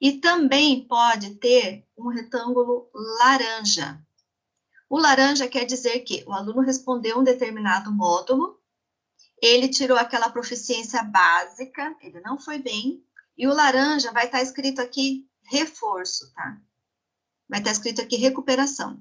E também pode ter um retângulo laranja. O laranja quer dizer que o aluno respondeu um determinado módulo, ele tirou aquela proficiência básica, ele não foi bem, e o laranja vai estar escrito aqui reforço, tá? Vai estar escrito aqui recuperação,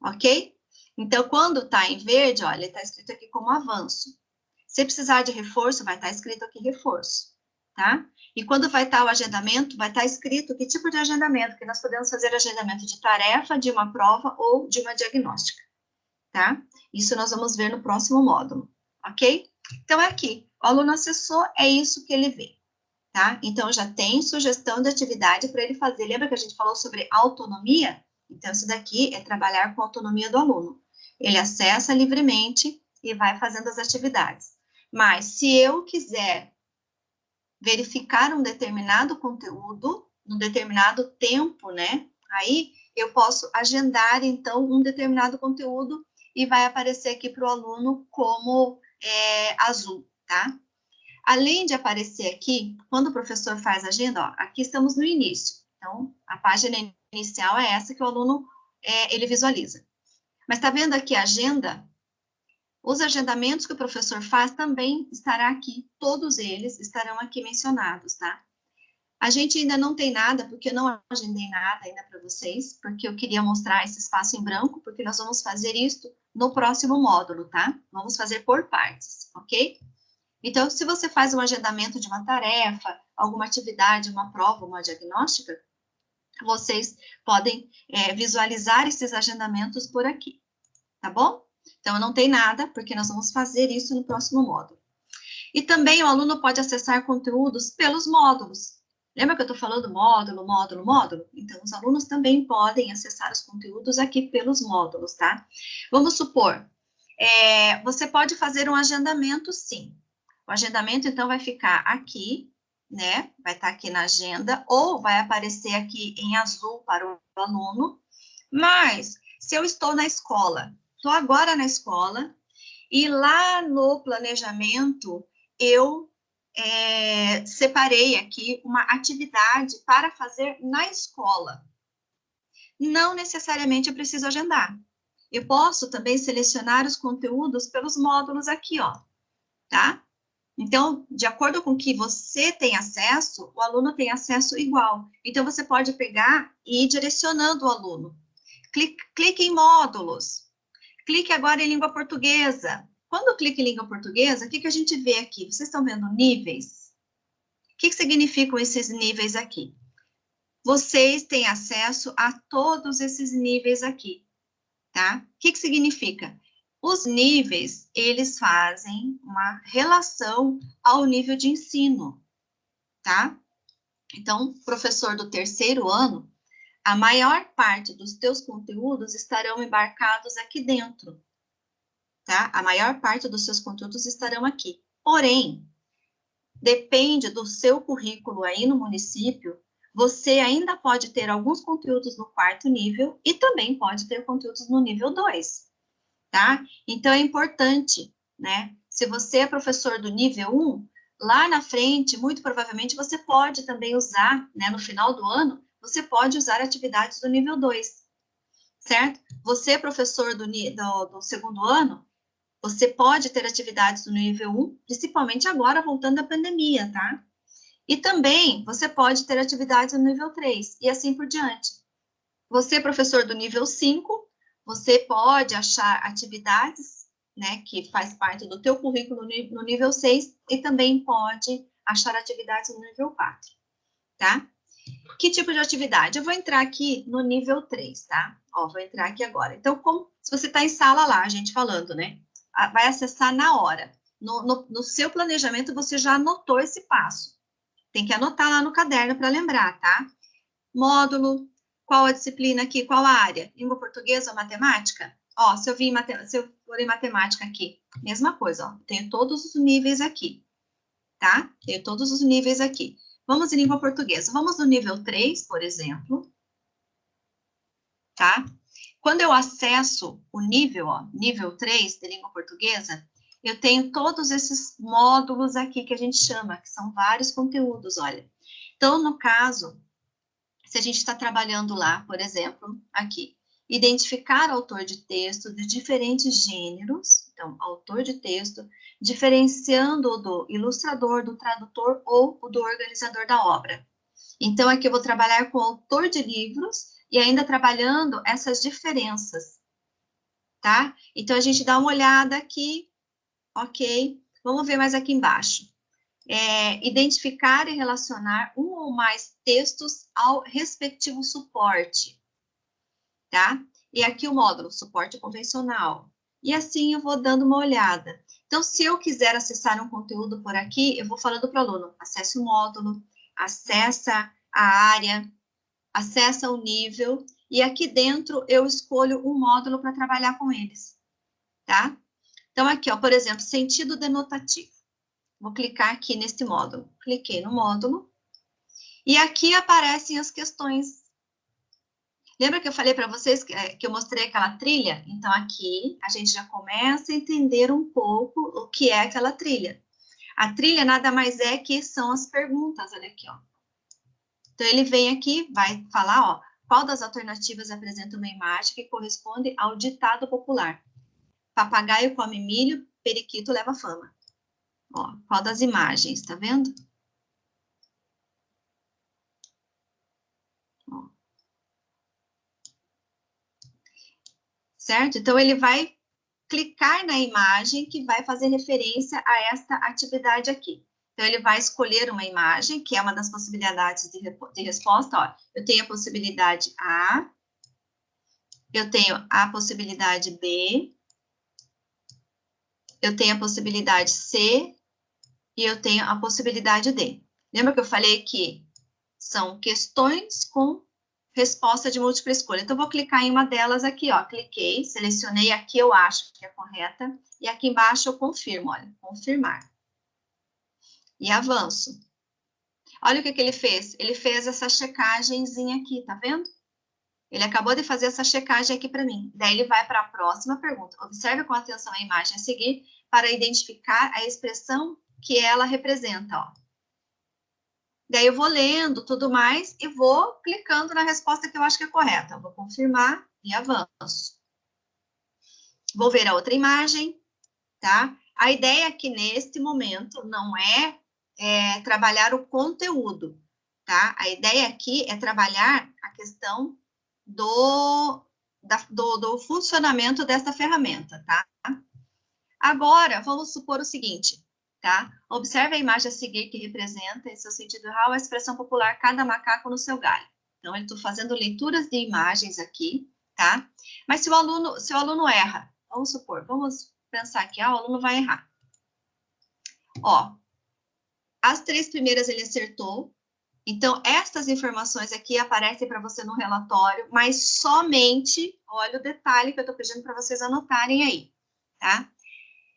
ok? Então, quando está em verde, olha, ele está escrito aqui como avanço. Se precisar de reforço, vai estar escrito aqui reforço, tá? E quando vai estar o agendamento, vai estar escrito que tipo de agendamento, que nós podemos fazer agendamento de tarefa, de uma prova ou de uma diagnóstica, tá? Isso nós vamos ver no próximo módulo, ok? Então, é aqui, o aluno acessou, é isso que ele vê, tá? Então, já tem sugestão de atividade para ele fazer. Lembra que a gente falou sobre autonomia? Então, isso daqui é trabalhar com a autonomia do aluno. Ele acessa livremente e vai fazendo as atividades. Mas, se eu quiser verificar um determinado conteúdo, num determinado tempo, né? Aí, eu posso agendar, então, um determinado conteúdo e vai aparecer aqui para o aluno como azul, tá? Além de aparecer aqui, quando o professor faz a agenda, ó, aqui estamos no início. Então, a página inicial é essa que o aluno, ele visualiza. Mas tá vendo aqui a agenda? Os agendamentos que o professor faz também estará aqui, todos eles estarão aqui mencionados, tá? A gente ainda não tem nada, porque eu não agendei nada ainda para vocês, porque eu queria mostrar esse espaço em branco, porque nós vamos fazer isso no próximo módulo, tá? Vamos fazer por partes, ok? Então, se você faz um agendamento de uma tarefa, alguma atividade, uma prova, uma diagnóstica, vocês podem visualizar esses agendamentos por aqui, tá bom? Então, não tem nada, porque nós vamos fazer isso no próximo módulo. E também o aluno pode acessar conteúdos pelos módulos. Lembra que eu estou falando módulo, módulo, módulo? Então, os alunos também podem acessar os conteúdos aqui pelos módulos, tá? Vamos supor, você pode fazer um agendamento, sim. O agendamento, então, vai ficar aqui, né? Vai estar aqui na agenda, ou vai aparecer aqui em azul para o aluno. Mas, se eu estou na escola, estou agora na escola, e lá no planejamento, eu separei aqui uma atividade para fazer na escola. Não necessariamente eu preciso agendar. Eu posso também selecionar os conteúdos pelos módulos aqui, ó, tá? Então, de acordo com o que você tem acesso, o aluno tem acesso igual. Então, você pode pegar e ir direcionando o aluno. Clique em módulos. Clique agora em língua portuguesa. Quando eu clico em língua portuguesa, o que a gente vê aqui? Vocês estão vendo níveis? O que significam esses níveis aqui? Vocês têm acesso a todos esses níveis aqui, tá? O que significa? Os níveis, eles fazem uma relação ao nível de ensino, tá? Então, professor do 3º ano, a maior parte dos teus conteúdos estarão embarcados aqui dentro, tá? A maior parte dos seus conteúdos estarão aqui. Porém, depende do seu currículo aí no município, você ainda pode ter alguns conteúdos no 4º nível e também pode ter conteúdos no nível 2, tá? Então, é importante, né? Se você é professor do nível 1, lá na frente, muito provavelmente, você pode também usar, né? No final do ano, você pode usar atividades do nível 2, certo? Você é professor do 2º ano, você pode ter atividades do nível 1, principalmente agora, voltando à pandemia, tá? E também, você pode ter atividades no nível 3, e assim por diante. Você, professor do nível 5, você pode achar atividades, né, que faz parte do teu currículo no nível 6, e também pode achar atividades no nível 4, tá? Que tipo de atividade? Eu vou entrar aqui no nível 3, tá? Ó, vou entrar aqui agora. Então, se você está em sala lá, a gente falando, né? Vai acessar na hora. No seu planejamento, você já anotou esse passo. Tem que anotar lá no caderno para lembrar, tá? Módulo, qual a disciplina aqui, qual a área? Língua portuguesa ou matemática? Ó, se eu for em matemática aqui, mesma coisa, ó. Tenho todos os níveis aqui, tá? Tenho todos os níveis aqui. Vamos em língua portuguesa. Vamos no nível 3, por exemplo, tá? Quando eu acesso o nível, ó, nível 3 de língua portuguesa, eu tenho todos esses módulos aqui que a gente chama, que são vários conteúdos, olha. Então, no caso, se a gente está trabalhando lá, por exemplo, aqui, identificar autor de texto de diferentes gêneros, então, autor de texto, diferenciando o do ilustrador, do tradutor ou o do organizador da obra. Então, aqui eu vou trabalhar com autor de livros e ainda trabalhando essas diferenças, tá? Então, a gente dá uma olhada aqui, ok? Vamos ver mais aqui embaixo. Identificar e relacionar um ou mais textos ao respectivo suporte, tá? E aqui o módulo, suporte convencional. E assim eu vou dando uma olhada. Então, se eu quiser acessar um conteúdo por aqui, eu vou falando para o aluno, acesse o módulo, acessa a área, acessa o nível, e aqui dentro eu escolho um módulo para trabalhar com eles, tá? Então, aqui, ó, por exemplo, sentido denotativo. Vou clicar aqui neste módulo. Cliquei no módulo. E aqui aparecem as questões. Lembra que eu falei para vocês que eu mostrei aquela trilha? Então, aqui a gente já começa a entender um pouco o que é aquela trilha. A trilha nada mais é que são as perguntas, olha aqui, ó. Então, ele vem aqui, vai falar, ó, qual das alternativas apresenta uma imagem que corresponde ao ditado popular? Papagaio come milho, periquito leva fama. Ó, qual das imagens, tá vendo? Ó. Certo? Então, ele vai clicar na imagem que vai fazer referência a esta atividade aqui. Então, ele vai escolher uma imagem, que é uma das possibilidades de resposta. Ó, eu tenho a possibilidade A, eu tenho a possibilidade B, eu tenho a possibilidade C e eu tenho a possibilidade D. Lembra que eu falei que são questões com resposta de múltipla escolha. Então, eu vou clicar em uma delas aqui, ó. Cliquei, selecionei a que eu acho que é correta, e aqui embaixo eu confirmo, olha, confirmar. E avanço. Olha o que ele fez. Ele fez essa checagemzinha aqui, tá vendo? Ele acabou de fazer essa checagem aqui para mim. Daí ele vai para a próxima pergunta. Observe com atenção a imagem a seguir para identificar a expressão que ela representa, ó. Daí eu vou lendo tudo mais e vou clicando na resposta que eu acho que é correta. Eu vou confirmar e avanço. Vou ver a outra imagem, tá? A ideia aqui neste momento não é trabalhar o conteúdo, tá? A ideia aqui é trabalhar a questão do funcionamento desta ferramenta, tá? Agora, vamos supor o seguinte, tá? Observe a imagem a seguir que representa, em seu sentido real, a expressão popular cada macaco no seu galho. Então, eu estou fazendo leituras de imagens aqui, tá? Mas se o aluno erra, vamos pensar que o aluno vai errar. Ó, as 3 primeiras ele acertou. Então, estas informações aqui aparecem para você no relatório, mas somente, olha o detalhe que eu estou pedindo para vocês anotarem aí, tá?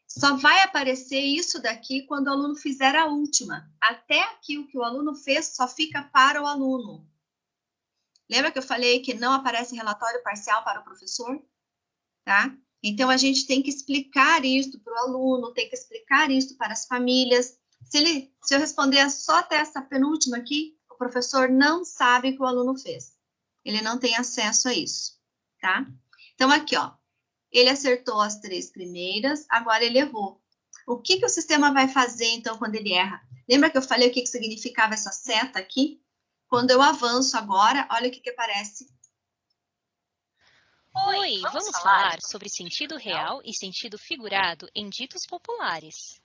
Só vai aparecer isso daqui quando o aluno fizer a última. Até aqui, o que o aluno fez só fica para o aluno. Lembra que eu falei que não aparece relatório parcial para o professor? Tá? Então, a gente tem que explicar isso para o aluno, tem que explicar isso para as famílias. Se eu responder só até essa penúltima aqui, o professor não sabe o que o aluno fez. Ele não tem acesso a isso, tá? Então, aqui, ó. Ele acertou as 3 primeiras, agora ele errou. O que o sistema vai fazer, então, quando ele erra? Lembra que eu falei o que significava essa seta aqui? Quando eu avanço agora, olha o que aparece. Oi, vamos falar sobre sentido real e sentido figurado em ditos populares.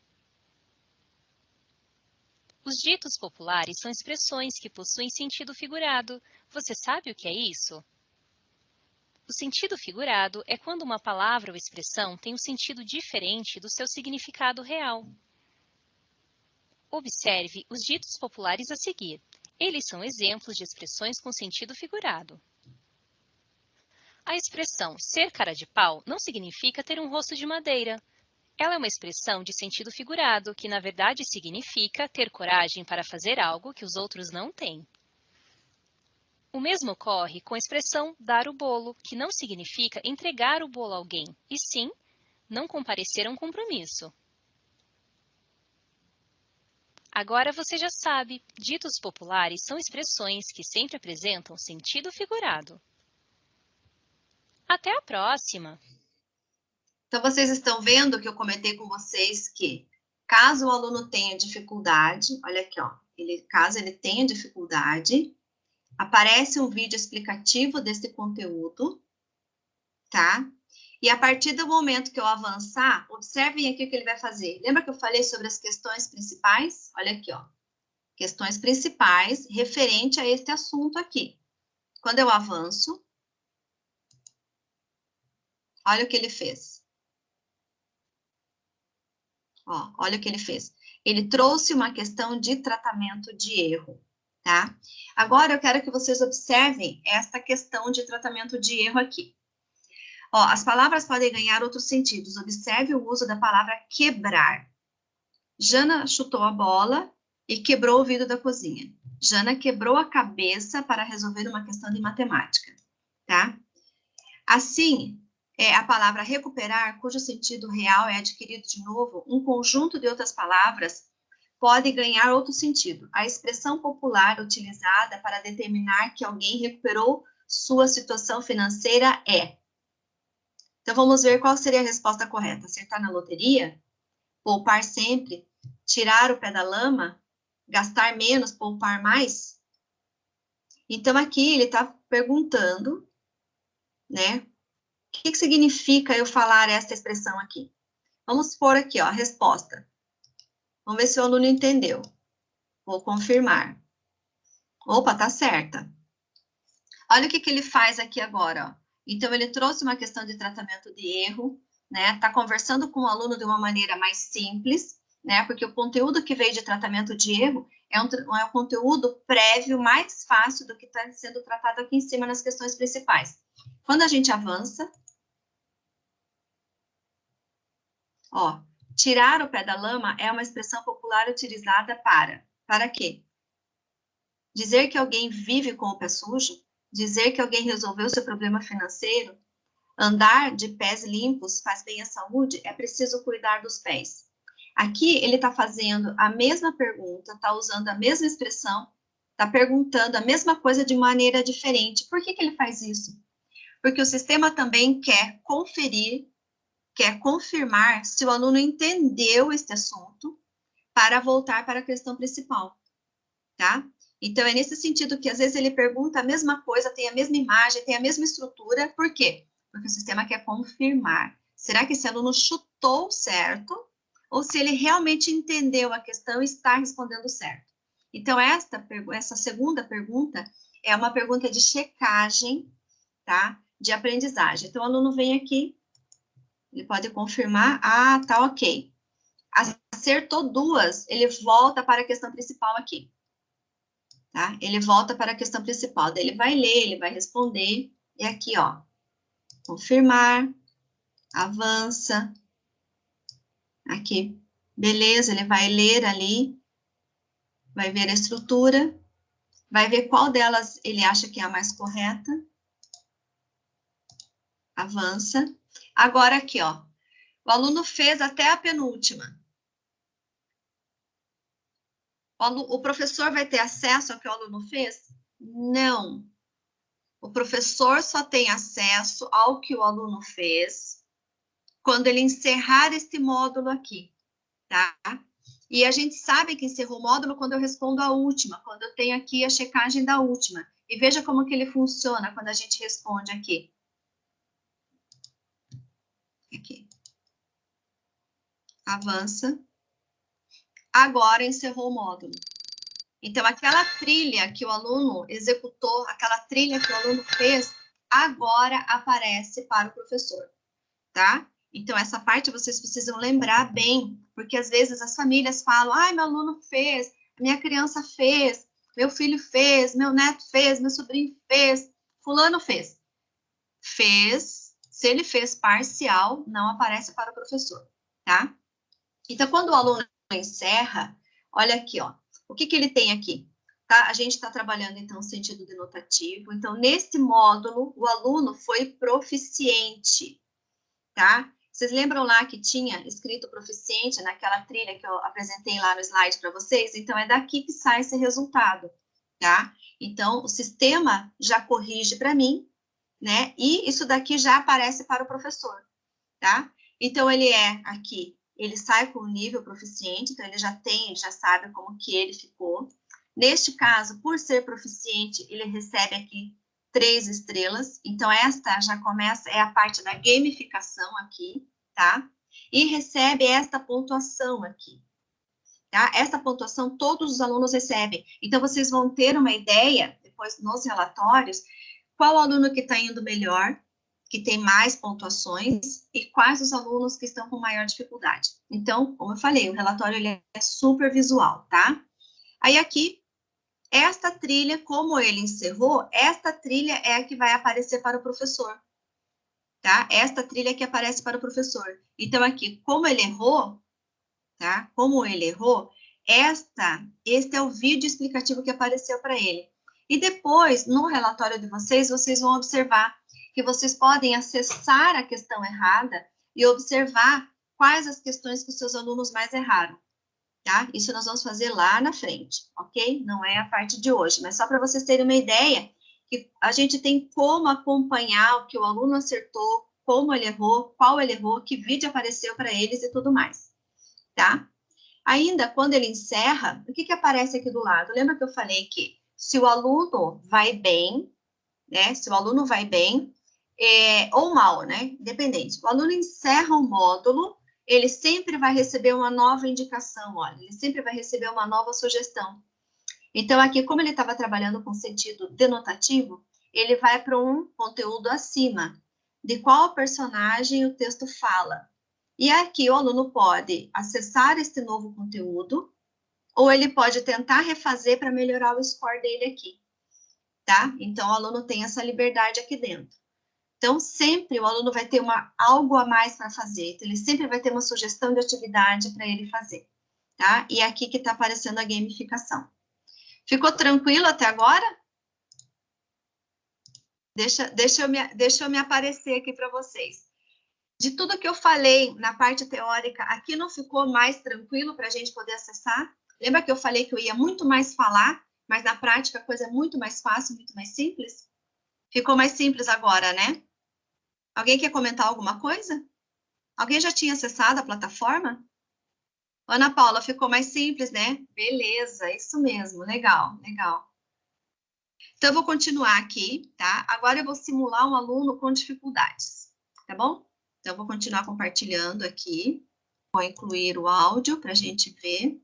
Os ditos populares são expressões que possuem sentido figurado. Você sabe o que é isso? O sentido figurado é quando uma palavra ou expressão tem um sentido diferente do seu significado real. Observe os ditos populares a seguir. Eles são exemplos de expressões com sentido figurado. A expressão ser cara de pau não significa ter um rosto de madeira. Ela é uma expressão de sentido figurado, que na verdade significa ter coragem para fazer algo que os outros não têm. O mesmo ocorre com a expressão dar o bolo, que não significa entregar o bolo a alguém, e sim, não comparecer a um compromisso. Agora você já sabe, ditos populares são expressões que sempre apresentam sentido figurado. Até a próxima! Então, vocês estão vendo que eu comentei com vocês que, caso o aluno tenha dificuldade, olha aqui, ó, caso ele tenha dificuldade, aparece um vídeo explicativo desse conteúdo, tá? E a partir do momento que eu avançar, observem aqui o que ele vai fazer. Lembra que eu falei sobre as questões principais? Olha aqui, ó. Questões principais referente a este assunto aqui. Quando eu avanço, olha o que ele fez. Ó, olha o que ele fez. Ele trouxe uma questão de tratamento de erro, tá? Agora eu quero que vocês observem esta questão de tratamento de erro aqui. Ó, as palavras podem ganhar outros sentidos. Observe o uso da palavra quebrar. Jana chutou a bola e quebrou o vidro da cozinha. Jana quebrou a cabeça para resolver uma questão de matemática, tá? Assim, a palavra recuperar, cujo sentido real é adquirido de novo, um conjunto de outras palavras pode ganhar outro sentido. A expressão popular utilizada para determinar que alguém recuperou sua situação financeira é. Então, vamos ver qual seria a resposta correta. Acertar na loteria? Poupar sempre? Tirar o pé da lama? Gastar menos, poupar mais? Então, aqui ele está perguntando, né? O que significa eu falar essa expressão aqui? Vamos pôr aqui, ó, a resposta. Vamos ver se o aluno entendeu. Vou confirmar. Opa, tá certa. Olha o que ele faz aqui agora, ó. Então, ele trouxe uma questão de tratamento de erro, né? Tá conversando com o aluno de uma maneira mais simples, né? Porque o conteúdo que veio de tratamento de erro é um conteúdo prévio mais fácil do que está sendo tratado aqui em cima nas questões principais. Quando a gente avança, ó, tirar o pé da lama é uma expressão popular utilizada para quê? Dizer que alguém vive com o pé sujo, dizer que alguém resolveu seu problema financeiro, andar de pés limpos faz bem à saúde, é preciso cuidar dos pés. Aqui, ele está fazendo a mesma pergunta, está usando a mesma expressão, está perguntando a mesma coisa de maneira diferente. Por que ele faz isso? Porque o sistema também quer conferir, quer confirmar se o aluno entendeu este assunto para voltar para a questão principal, tá? Então, é nesse sentido que, às vezes, ele pergunta a mesma coisa, tem a mesma imagem, tem a mesma estrutura. Por quê? Porque o sistema quer confirmar. Será que esse aluno chutou certo? Ou se ele realmente entendeu a questão e está respondendo certo? Então, essa segunda pergunta é uma pergunta de checagem, tá? De aprendizagem. Então, o aluno vem aqui, ele pode confirmar, tá ok. Acertou duas, ele volta para a questão principal aqui. Tá? Ele volta para a questão principal, daí ele vai ler, ele vai responder, e aqui, ó, confirmar, avança, aqui, beleza, ele vai ler ali, vai ver a estrutura, vai ver qual delas ele acha que é a mais correta, avança. Agora aqui, ó, o aluno fez até a penúltima. O professor vai ter acesso ao que o aluno fez? Não. O professor só tem acesso ao que o aluno fez quando ele encerrar este módulo aqui, tá? E a gente sabe que encerrou o módulo quando eu respondo a última, quando eu tenho aqui a checagem da última. E veja como que ele funciona quando a gente responde aqui. Aqui. Avança. Agora encerrou o módulo. Então, aquela trilha que o aluno executou, aquela trilha que o aluno fez, agora aparece para o professor, tá? Então, essa parte vocês precisam lembrar bem, porque às vezes as famílias falam, ai, meu aluno fez, minha criança fez, meu filho fez, meu neto fez, meu sobrinho fez, fulano fez. Fez, se ele fez parcial, não aparece para o professor, tá? Então, quando o aluno encerra, olha aqui, ó, o que ele tem aqui? Tá? A gente está trabalhando, então, o sentido denotativo. Então, neste módulo, o aluno foi proficiente, tá? Vocês lembram lá que tinha escrito proficiente naquela trilha que eu apresentei lá no slide para vocês? Então, é daqui que sai esse resultado, tá? Então, o sistema já corrige para mim, né? E isso daqui já aparece para o professor, tá? Então, ele é aqui, ele sai com o nível proficiente, então ele já tem, ele já sabe como que ele ficou. Neste caso, por ser proficiente, ele recebe aqui 3 estrelas. Então, esta já começa, é a parte da gamificação aqui, tá? E recebe esta pontuação aqui, tá? Essa pontuação todos os alunos recebem. Então, vocês vão ter uma ideia, depois nos relatórios, qual aluno que está indo melhor, que tem mais pontuações, e quais os alunos que estão com maior dificuldade. Então, como eu falei, o relatório ele é super visual, tá? Aí aqui, esta trilha, como ele encerrou, esta trilha é a que vai aparecer para o professor, tá? Esta trilha que aparece para o professor. Então, aqui, como ele errou, tá? Como ele errou, este é o vídeo explicativo que apareceu para ele. E depois, no relatório de vocês, vocês vão observar que vocês podem acessar a questão errada e observar quais as questões que os seus alunos mais erraram, tá? Isso nós vamos fazer lá na frente, ok? Não é a parte de hoje, mas só para vocês terem uma ideia que a gente tem como acompanhar o que o aluno acertou, como ele errou, qual ele errou, que vídeo apareceu para eles e tudo mais, tá? Ainda, quando ele encerra, o que aparece aqui do lado? Lembra que eu falei que se o aluno vai bem, né? Se o aluno vai bem, ou mal, né? Independente. O aluno encerra o módulo, ele sempre vai receber uma nova indicação, olha, ele sempre vai receber uma nova sugestão. Então, aqui, como ele estava trabalhando com sentido denotativo, ele vai para um conteúdo acima, de qual personagem o texto fala. E aqui o aluno pode acessar este novo conteúdo, ou ele pode tentar refazer para melhorar o score dele aqui, tá? Então, o aluno tem essa liberdade aqui dentro. Então, sempre o aluno vai ter algo a mais para fazer. Então, ele sempre vai ter uma sugestão de atividade para ele fazer, tá? E aqui que está aparecendo a gamificação. Ficou tranquilo até agora? Deixa eu me aparecer aqui para vocês. De tudo que eu falei na parte teórica, aqui não ficou mais tranquilo para a gente poder acessar? Lembra que eu falei que eu ia muito mais falar, mas na prática a coisa é muito mais fácil, muito mais simples? Ficou mais simples agora, né? Alguém quer comentar alguma coisa? Alguém já tinha acessado a plataforma? Ana Paula, ficou mais simples, né? Beleza, isso mesmo, legal, legal. Então, eu vou continuar aqui, tá? Agora eu vou simular um aluno com dificuldades, tá bom? Então, eu vou continuar compartilhando aqui. Vou incluir o áudio para a gente ver.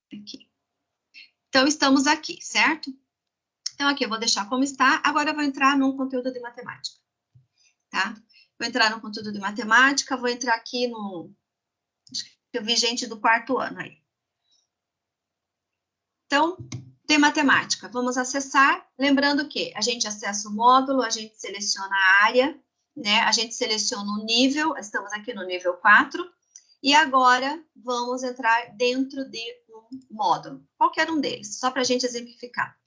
Aqui. Então, estamos aqui, certo? Então, aqui eu vou deixar como está. Agora eu vou entrar num conteúdo de matemática, tá? Vou entrar no conteúdo de matemática, vou entrar aqui no... Acho que eu vi gente do 4º ano aí. Então, de matemática, vamos acessar. Lembrando que a gente acessa o módulo, a gente seleciona a área, né? A gente seleciona o nível, estamos aqui no nível 4. E agora, vamos entrar dentro de um módulo, qualquer um deles, só para a gente exemplificar.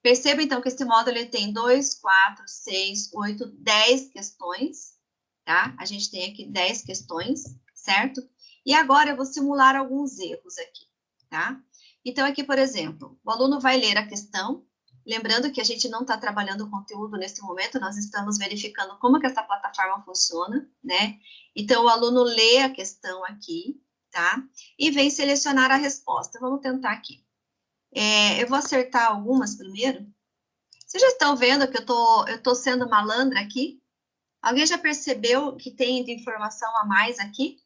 Perceba, então, que esse módulo ele tem 2, 4, 6, 8, 10 questões, tá? A gente tem aqui 10 questões, certo? E agora eu vou simular alguns erros aqui, tá? Então, aqui, por exemplo, o aluno vai ler a questão, lembrando que a gente não está trabalhando o conteúdo nesse momento, nós estamos verificando como que essa plataforma funciona, né? Então, o aluno lê a questão aqui, tá? E vem selecionar a resposta. Vamos tentar aqui. Eu vou acertar algumas primeiro. Vocês já estão vendo que eu tô sendo malandra aqui? Alguém já percebeu que tem de informação a mais aqui?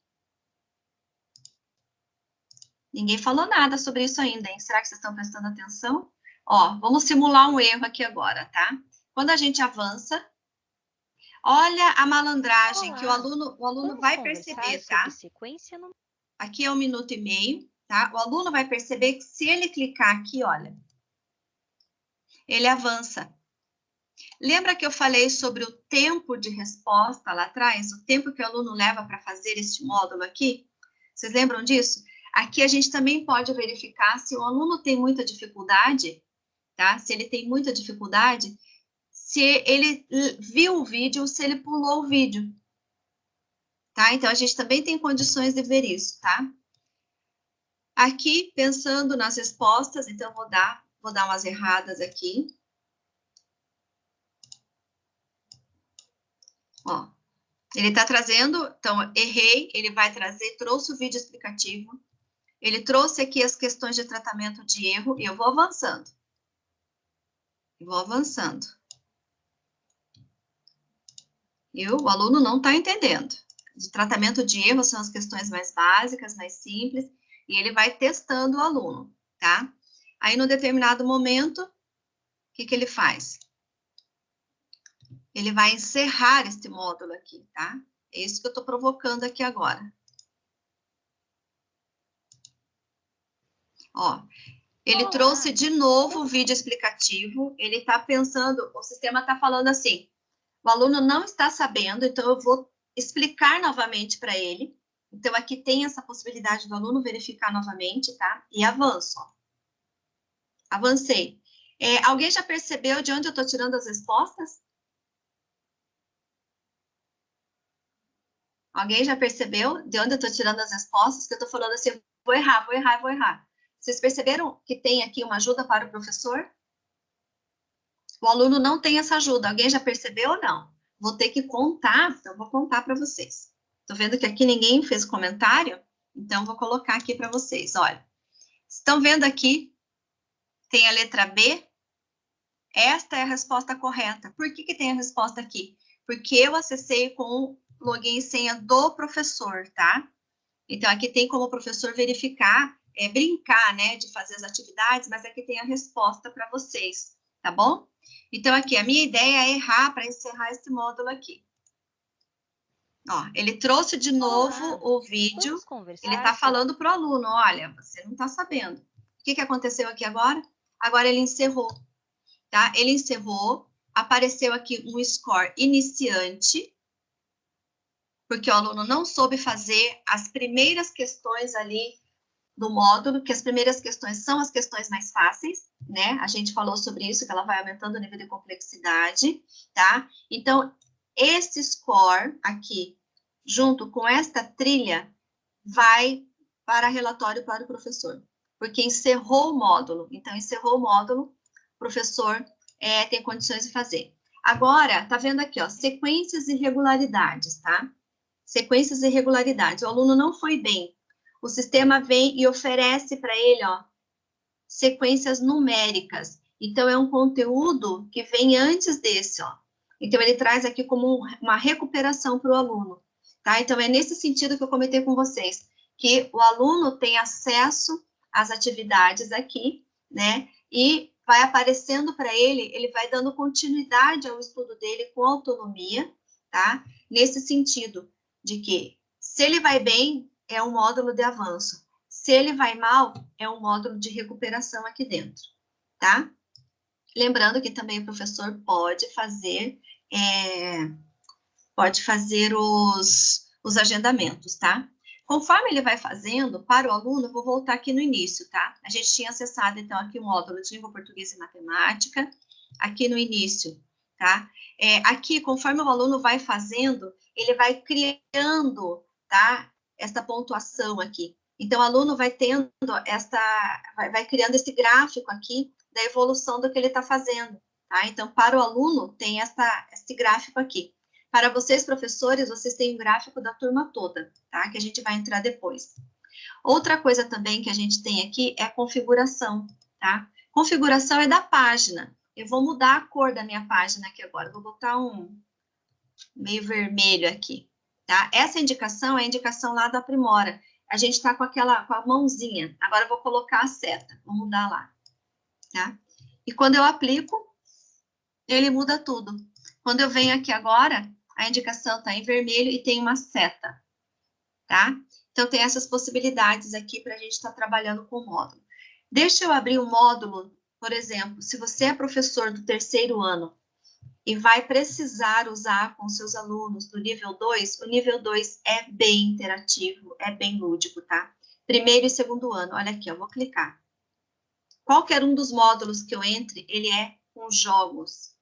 Ninguém falou nada sobre isso ainda, hein? Será que vocês estão prestando atenção? Ó, vamos simular um erro aqui agora, tá? Quando a gente avança, olha a malandragem que o aluno vai perceber, tá? Aqui é 1 minuto e meio, tá? O aluno vai perceber que se ele clicar aqui, olha, ele avança. Lembra que eu falei sobre o tempo de resposta lá atrás? O tempo que o aluno leva para fazer este módulo aqui? Vocês lembram disso? Aqui a gente também pode verificar se o aluno tem muita dificuldade, tá? Se ele tem muita dificuldade, se ele viu o vídeo, se ele pulou o vídeo, tá? Então, a gente também tem condições de ver isso, tá? Aqui, pensando nas respostas, então, vou dar umas erradas aqui. Ó, ele está trazendo, então, errei, ele vai trazer, trouxe o vídeo explicativo, ele trouxe aqui as questões de tratamento de erro, e eu vou avançando. Vou avançando. E o aluno não está entendendo. De tratamento de erro são as questões mais básicas, mais simples, e ele vai testando o aluno, tá? Aí, no determinado momento, o que ele faz? Ele vai encerrar este módulo aqui, tá? É isso que eu estou provocando aqui agora. Ó, ele trouxe de novo o vídeo explicativo, ele está pensando, o sistema está falando assim, o aluno não está sabendo, então eu vou explicar novamente para ele. Então, aqui tem essa possibilidade do aluno verificar novamente, tá? E avanço, ó. Avancei. Alguém já percebeu de onde eu estou tirando as respostas? Alguém já percebeu de onde eu estou tirando as respostas? Que eu estou falando assim, vou errar, vou errar, vou errar. Vocês perceberam que tem aqui uma ajuda para o professor? O aluno não tem essa ajuda. Alguém já percebeu ou não? Vou ter que contar, então vou contar para vocês. Estou vendo que aqui ninguém fez comentário, então vou colocar aqui para vocês. Olha, estão vendo aqui? Tem a letra B. Esta é a resposta correta. Por que tem a resposta aqui? Porque eu acessei com login e senha do professor, tá? Então, aqui tem como o professor verificar, brincar, né, de fazer as atividades, mas aqui tem a resposta para vocês, tá bom? Então, aqui, a minha ideia é errar para encerrar esse módulo aqui. Ó, ele trouxe de novo o vídeo, ele está falando para o aluno, olha, você não está sabendo. O que aconteceu aqui agora? Agora ele encerrou, tá? Ele encerrou, apareceu aqui um score iniciante, porque o aluno não soube fazer as primeiras questões ali do módulo, que as primeiras questões são as questões mais fáceis, né? A gente falou sobre isso, que ela vai aumentando o nível de complexidade, tá? Então, esse score aqui, junto com esta trilha, vai para relatório para o professor, porque encerrou o módulo. Então, encerrou o módulo, o professor tem condições de fazer. Agora, tá vendo aqui, ó, sequências e irregularidades, tá? Sequências e irregularidades. O aluno não foi bem. O sistema vem e oferece para ele, ó, sequências numéricas. Então, é um conteúdo que vem antes desse, ó. Então, ele traz aqui como uma recuperação para o aluno, tá? Então, é nesse sentido que eu comentei com vocês, que o aluno tem acesso às atividades aqui, né? E vai aparecendo para ele, ele vai dando continuidade ao estudo dele com autonomia, tá? Nesse sentido de que, se ele vai bem, é um módulo de avanço. Se ele vai mal, é um módulo de recuperação aqui dentro, tá? Lembrando que também o professor pode fazer os agendamentos, tá? Conforme ele vai fazendo, para o aluno, eu vou voltar aqui no início, tá? A gente tinha acessado, então, aqui o módulo de língua portuguesa e matemática, aqui no início, tá? Aqui, conforme o aluno vai fazendo, ele vai criando, tá? Essa pontuação aqui. Então, o aluno vai tendo vai criando esse gráfico aqui da evolução do que ele está fazendo, tá? Então, para o aluno, tem esse gráfico aqui. Para vocês, professores, vocês têm um gráfico da turma toda, tá? Que a gente vai entrar depois. Outra coisa também que a gente tem aqui é a configuração, tá? Configuração é da página. Eu vou mudar a cor da minha página aqui agora. Vou botar um meio vermelho aqui, tá? Essa indicação é a indicação lá do Aprimora. A gente está com a mãozinha. Agora eu vou colocar a seta. Vou mudar lá, tá? E quando eu aplico, ele muda tudo. Quando eu venho aqui agora, a indicação está em vermelho e tem uma seta, tá? Então, tem essas possibilidades aqui para a gente estar trabalhando com o módulo. Deixa eu abrir um módulo, por exemplo, se você é professor do terceiro ano e vai precisar usar com seus alunos do nível 2, o nível 2 é bem interativo, é bem lúdico, tá? Primeiro e segundo ano, olha aqui, eu vou clicar. Qualquer um dos módulos que eu entre, ele é com jogos.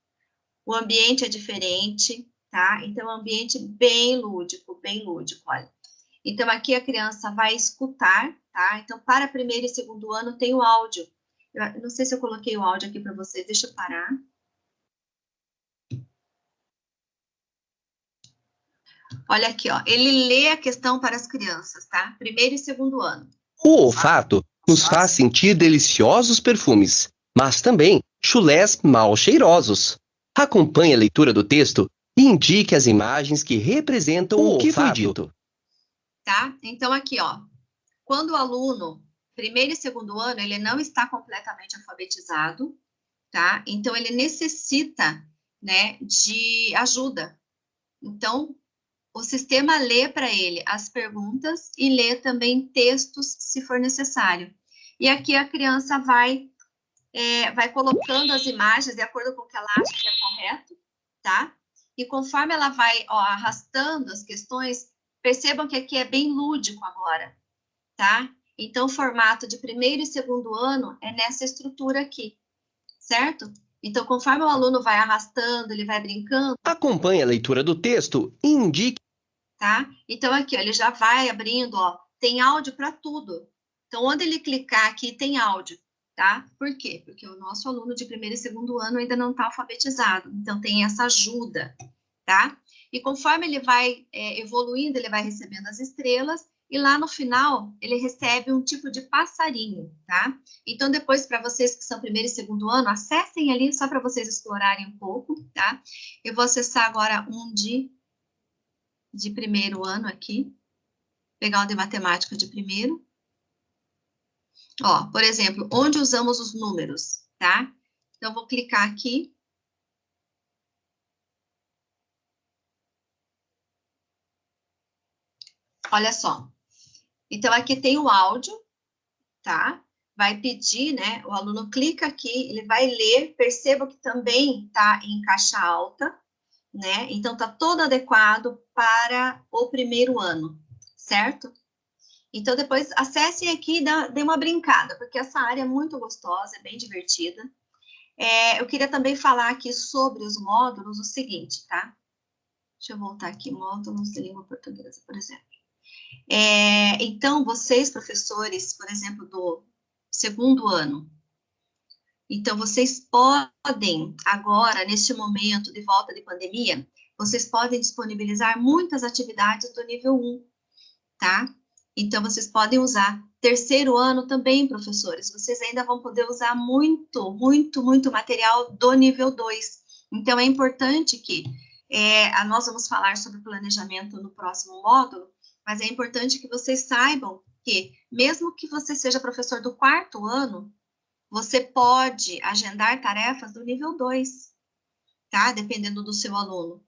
O ambiente é diferente, tá? Então, é um ambiente bem lúdico, olha. Então, aqui a criança vai escutar, tá? Então, para primeiro e segundo ano, tem o áudio. Eu não sei se eu coloquei o áudio aqui para vocês, deixa eu parar. Olha aqui, ó, ele lê a questão para as crianças, tá? Primeiro e segundo ano. O olfato nos faz sentir deliciosos perfumes, mas também chulés mal cheirosos. Acompanhe a leitura do texto e indique as imagens que representam o que foi dito. Tá? Então, aqui, ó, quando o aluno, primeiro e segundo ano, ele não está completamente alfabetizado, tá? Então, ele necessita, né, de ajuda. Então, o sistema lê para ele as perguntas e lê também textos, se for necessário. E aqui a criança vai colocando as imagens de acordo com o que ela acha que é correto, tá? E conforme ela vai, ó, arrastando as questões, percebam que aqui é bem lúdico agora, tá? Então, o formato de primeiro e segundo ano é nessa estrutura aqui, certo? Então, conforme o aluno vai arrastando, ele vai brincando. Acompanhe a leitura do texto e indique. Tá? Então, aqui, ó, ele já vai abrindo, ó, tem áudio para tudo. Então, onde ele clicar aqui, tem áudio, tá? Por quê? Porque o nosso aluno de primeiro e segundo ano ainda não está alfabetizado. Então, tem essa ajuda, tá? E conforme ele vai evoluindo, ele vai recebendo as estrelas, e lá no final, ele recebe um tipo de passarinho, tá? Então, depois, para vocês que são primeiro e segundo ano, acessem ali, só para vocês explorarem um pouco, tá? Eu vou acessar agora um de primeiro ano aqui, pegar o de matemática de primeiro. Ó, por exemplo, onde usamos os números, tá? Então, vou clicar aqui. Olha só. Então, aqui tem o áudio, tá? Vai pedir, né? O aluno clica aqui, ele vai ler, perceba que também tá em caixa alta, né? Então, tá todo adequado para o primeiro ano, certo? Então, depois, acessem aqui e dê uma brincada, porque essa área é muito gostosa, é bem divertida. Eu queria também falar aqui sobre os módulos o seguinte, tá? Deixa eu voltar aqui, módulos de língua portuguesa, por exemplo. Então, vocês, professores, por exemplo, do segundo ano, então, vocês podem, agora, neste momento de volta de pandemia, vocês podem disponibilizar muitas atividades do nível 1, tá? Então, vocês podem usar. Terceiro ano também, professores, vocês ainda vão poder usar muito, muito, muito material do nível 2. Então, é importante que, nós vamos falar sobre planejamento no próximo módulo, mas é importante que vocês saibam que, mesmo que você seja professor do quarto ano, você pode agendar tarefas do nível 2, tá? Dependendo do seu aluno.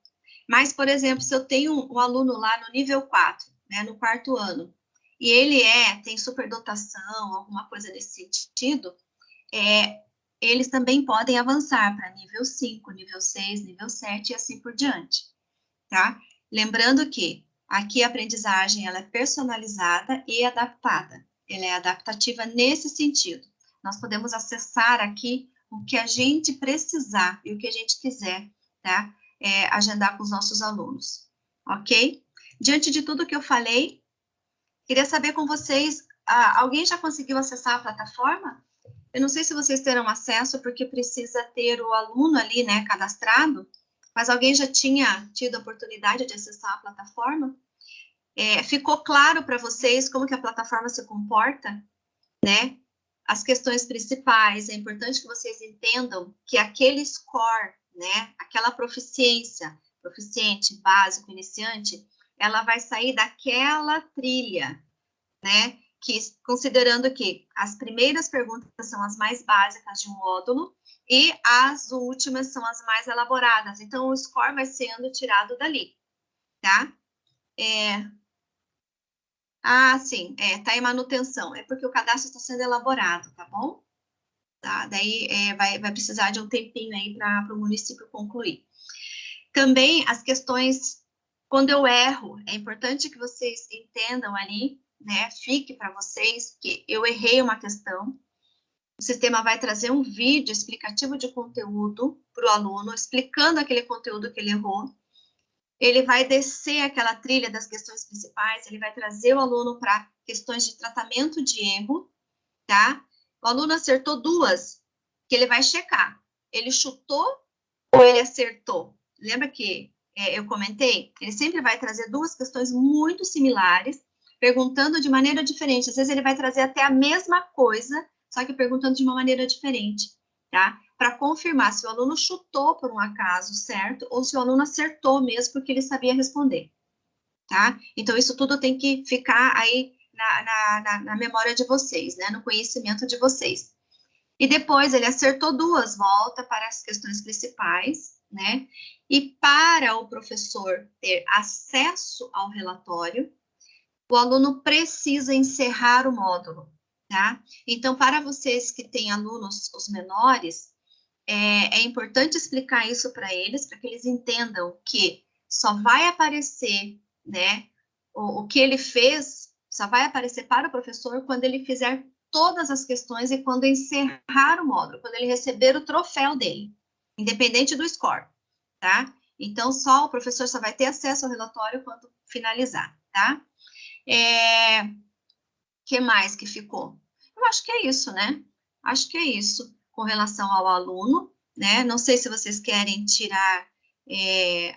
Mas, por exemplo, se eu tenho um aluno lá no nível 4, né, no quarto ano, e ele tem superdotação, alguma coisa nesse sentido, eles também podem avançar para nível 5, nível 6, nível 7 e assim por diante, tá? Lembrando que aqui a aprendizagem ela é personalizada e adaptada. Ela é adaptativa nesse sentido. Nós podemos acessar aqui o que a gente precisar e o que a gente quiser, tá? Agendar com os nossos alunos, ok? Diante de tudo que eu falei, queria saber com vocês, alguém já conseguiu acessar a plataforma? Eu não sei se vocês terão acesso, porque precisa ter o aluno ali, né, cadastrado, mas alguém já tinha tido a oportunidade de acessar a plataforma? Ficou claro para vocês como que a plataforma se comporta, né? As questões principais, é importante que vocês entendam que aquele score, né, aquela proficiência, proficiente, básico, iniciante, ela vai sair daquela trilha, né, que, considerando que as primeiras perguntas são as mais básicas de um módulo e as últimas são as mais elaboradas. Então, o score vai sendo tirado dali, tá? Sim, tá em manutenção. É porque o cadastro está sendo elaborado, tá bom? Tá? Daí vai precisar de um tempinho aí para o município concluir. Também as questões, quando eu erro, é importante que vocês entendam ali, né? Fique para vocês que eu errei uma questão. O sistema vai trazer um vídeo explicativo de conteúdo para o aluno, explicando aquele conteúdo que ele errou. Ele vai descer aquela trilha das questões principais, ele vai trazer o aluno para questões de tratamento de erro, tá? O aluno acertou duas, que ele vai checar. Ele chutou ou ele acertou? Lembra que eu comentei? Ele sempre vai trazer duas questões muito similares, perguntando de maneira diferente. Às vezes ele vai trazer até a mesma coisa, só que perguntando de uma maneira diferente, tá? Para confirmar se o aluno chutou por um acaso, certo? Ou se o aluno acertou mesmo porque ele sabia responder, tá? Então, isso tudo tem que ficar aí na memória de vocês, né? No conhecimento de vocês. E depois ele acertou duas, volta para as questões principais, né? E para o professor ter acesso ao relatório, o aluno precisa encerrar o módulo, tá? Então, para vocês que têm alunos, os menores, é importante explicar isso para eles, para que eles entendam que só vai aparecer, né, o que ele fez, só vai aparecer para o professor quando ele fizer todas as questões e quando encerrar o módulo, quando ele receber o troféu dele, independente do score, tá? Então, o professor só vai ter acesso ao relatório quando finalizar, tá? Que mais que ficou? Eu acho que é isso, né? Acho que é isso com relação ao aluno, né? Não sei se vocês querem tirar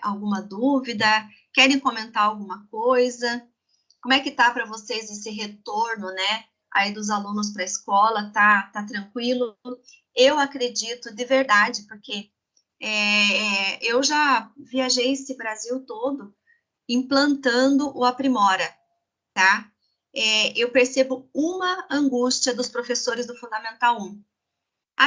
alguma dúvida, querem comentar alguma coisa. Como é que tá para vocês esse retorno, né? Aí dos alunos para a escola, tá tranquilo? Eu acredito de verdade, porque eu já viajei esse Brasil todo implantando o Aprimora, tá? Eu percebo uma angústia dos professores do Fundamental 1.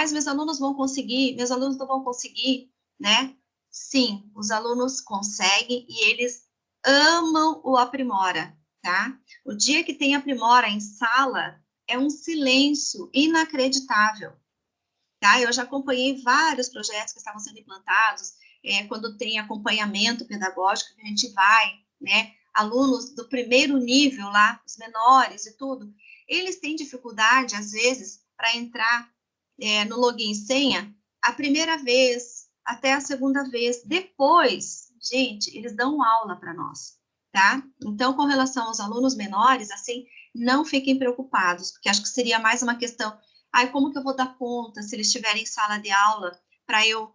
Os meus alunos vão conseguir, meus alunos não vão conseguir, né? Sim, os alunos conseguem e eles amam o Aprimora, tá? O dia que tem Aprimora em sala, é um silêncio inacreditável, tá? Eu já acompanhei vários projetos que estavam sendo implantados, quando tem acompanhamento pedagógico, que a gente vai, né? Alunos do primeiro nível lá, os menores e tudo, eles têm dificuldade, às vezes, para entrar no login e senha a primeira vez, até a segunda vez. Depois gente, eles dão aula para nós, tá? Então, com relação aos alunos menores, assim, não fiquem preocupados, porque acho que seria mais uma questão, como que eu vou dar conta se eles estiverem em sala de aula para eu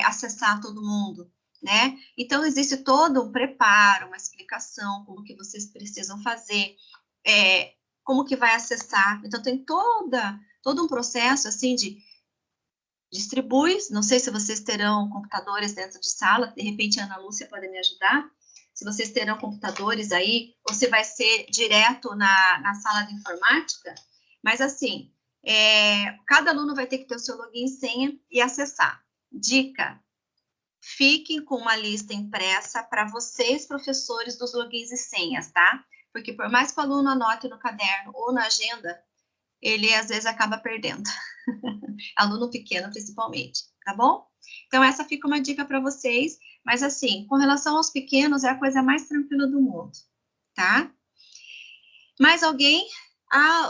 acessar todo mundo, né? Então, existe todo um preparo, uma explicação, como que vocês precisam fazer, como que vai acessar. Então, tem todo um processo, assim, de distribui, não sei se vocês terão computadores dentro de sala, de repente a Ana Lúcia pode me ajudar, se vocês terão computadores aí, ou se vai ser direto na sala de informática, mas assim, cada aluno vai ter que ter o seu login e senha e acessar. Dica, fiquem com uma lista impressa para vocês, professores, dos logins e senhas, tá? Porque por mais que o aluno anote no caderno ou na agenda, ele às vezes acaba perdendo. Aluno pequeno, principalmente, tá bom? Então, essa fica uma dica para vocês, mas assim, com relação aos pequenos, é a coisa mais tranquila do mundo, tá? Mais alguém?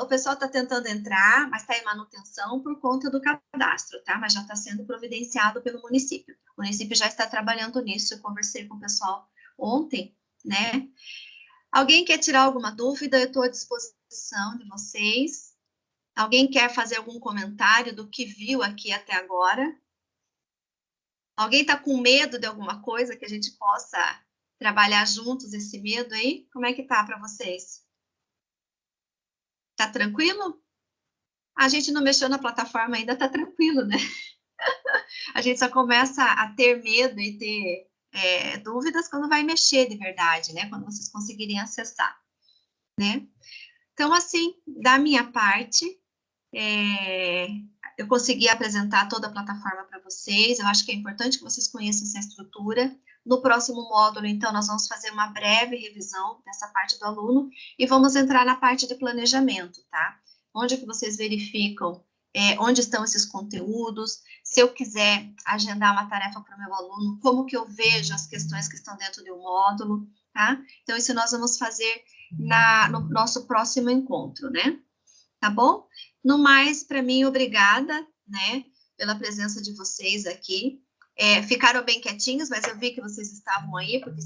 O pessoal está tentando entrar, mas está em manutenção por conta do cadastro, tá? Mas já está sendo providenciado pelo município. O município já está trabalhando nisso, eu conversei com o pessoal ontem, né? Alguém quer tirar alguma dúvida? Eu estou à disposição de vocês. Alguém quer fazer algum comentário do que viu aqui até agora? Alguém está com medo de alguma coisa que a gente possa trabalhar juntos esse medo aí? Como é que tá para vocês? Tá tranquilo? A gente não mexeu na plataforma ainda, tá tranquilo, né? A gente só começa a ter medo e ter dúvidas quando vai mexer de verdade, né? Quando vocês conseguirem acessar, né? Então, assim, da minha parte, eu consegui apresentar toda a plataforma para vocês. Eu acho que é importante que vocês conheçam essa estrutura. No próximo módulo, então, nós vamos fazer uma breve revisão dessa parte do aluno e vamos entrar na parte de planejamento, tá? Onde que vocês verificam onde estão esses conteúdos, se eu quiser agendar uma tarefa para o meu aluno, como que eu vejo as questões que estão dentro do módulo, tá? Então, isso nós vamos fazer no nosso próximo encontro, né? Tá bom? No mais, para mim, obrigada, né, pela presença de vocês aqui. Ficaram bem quietinhos, mas eu vi que vocês estavam aí, porque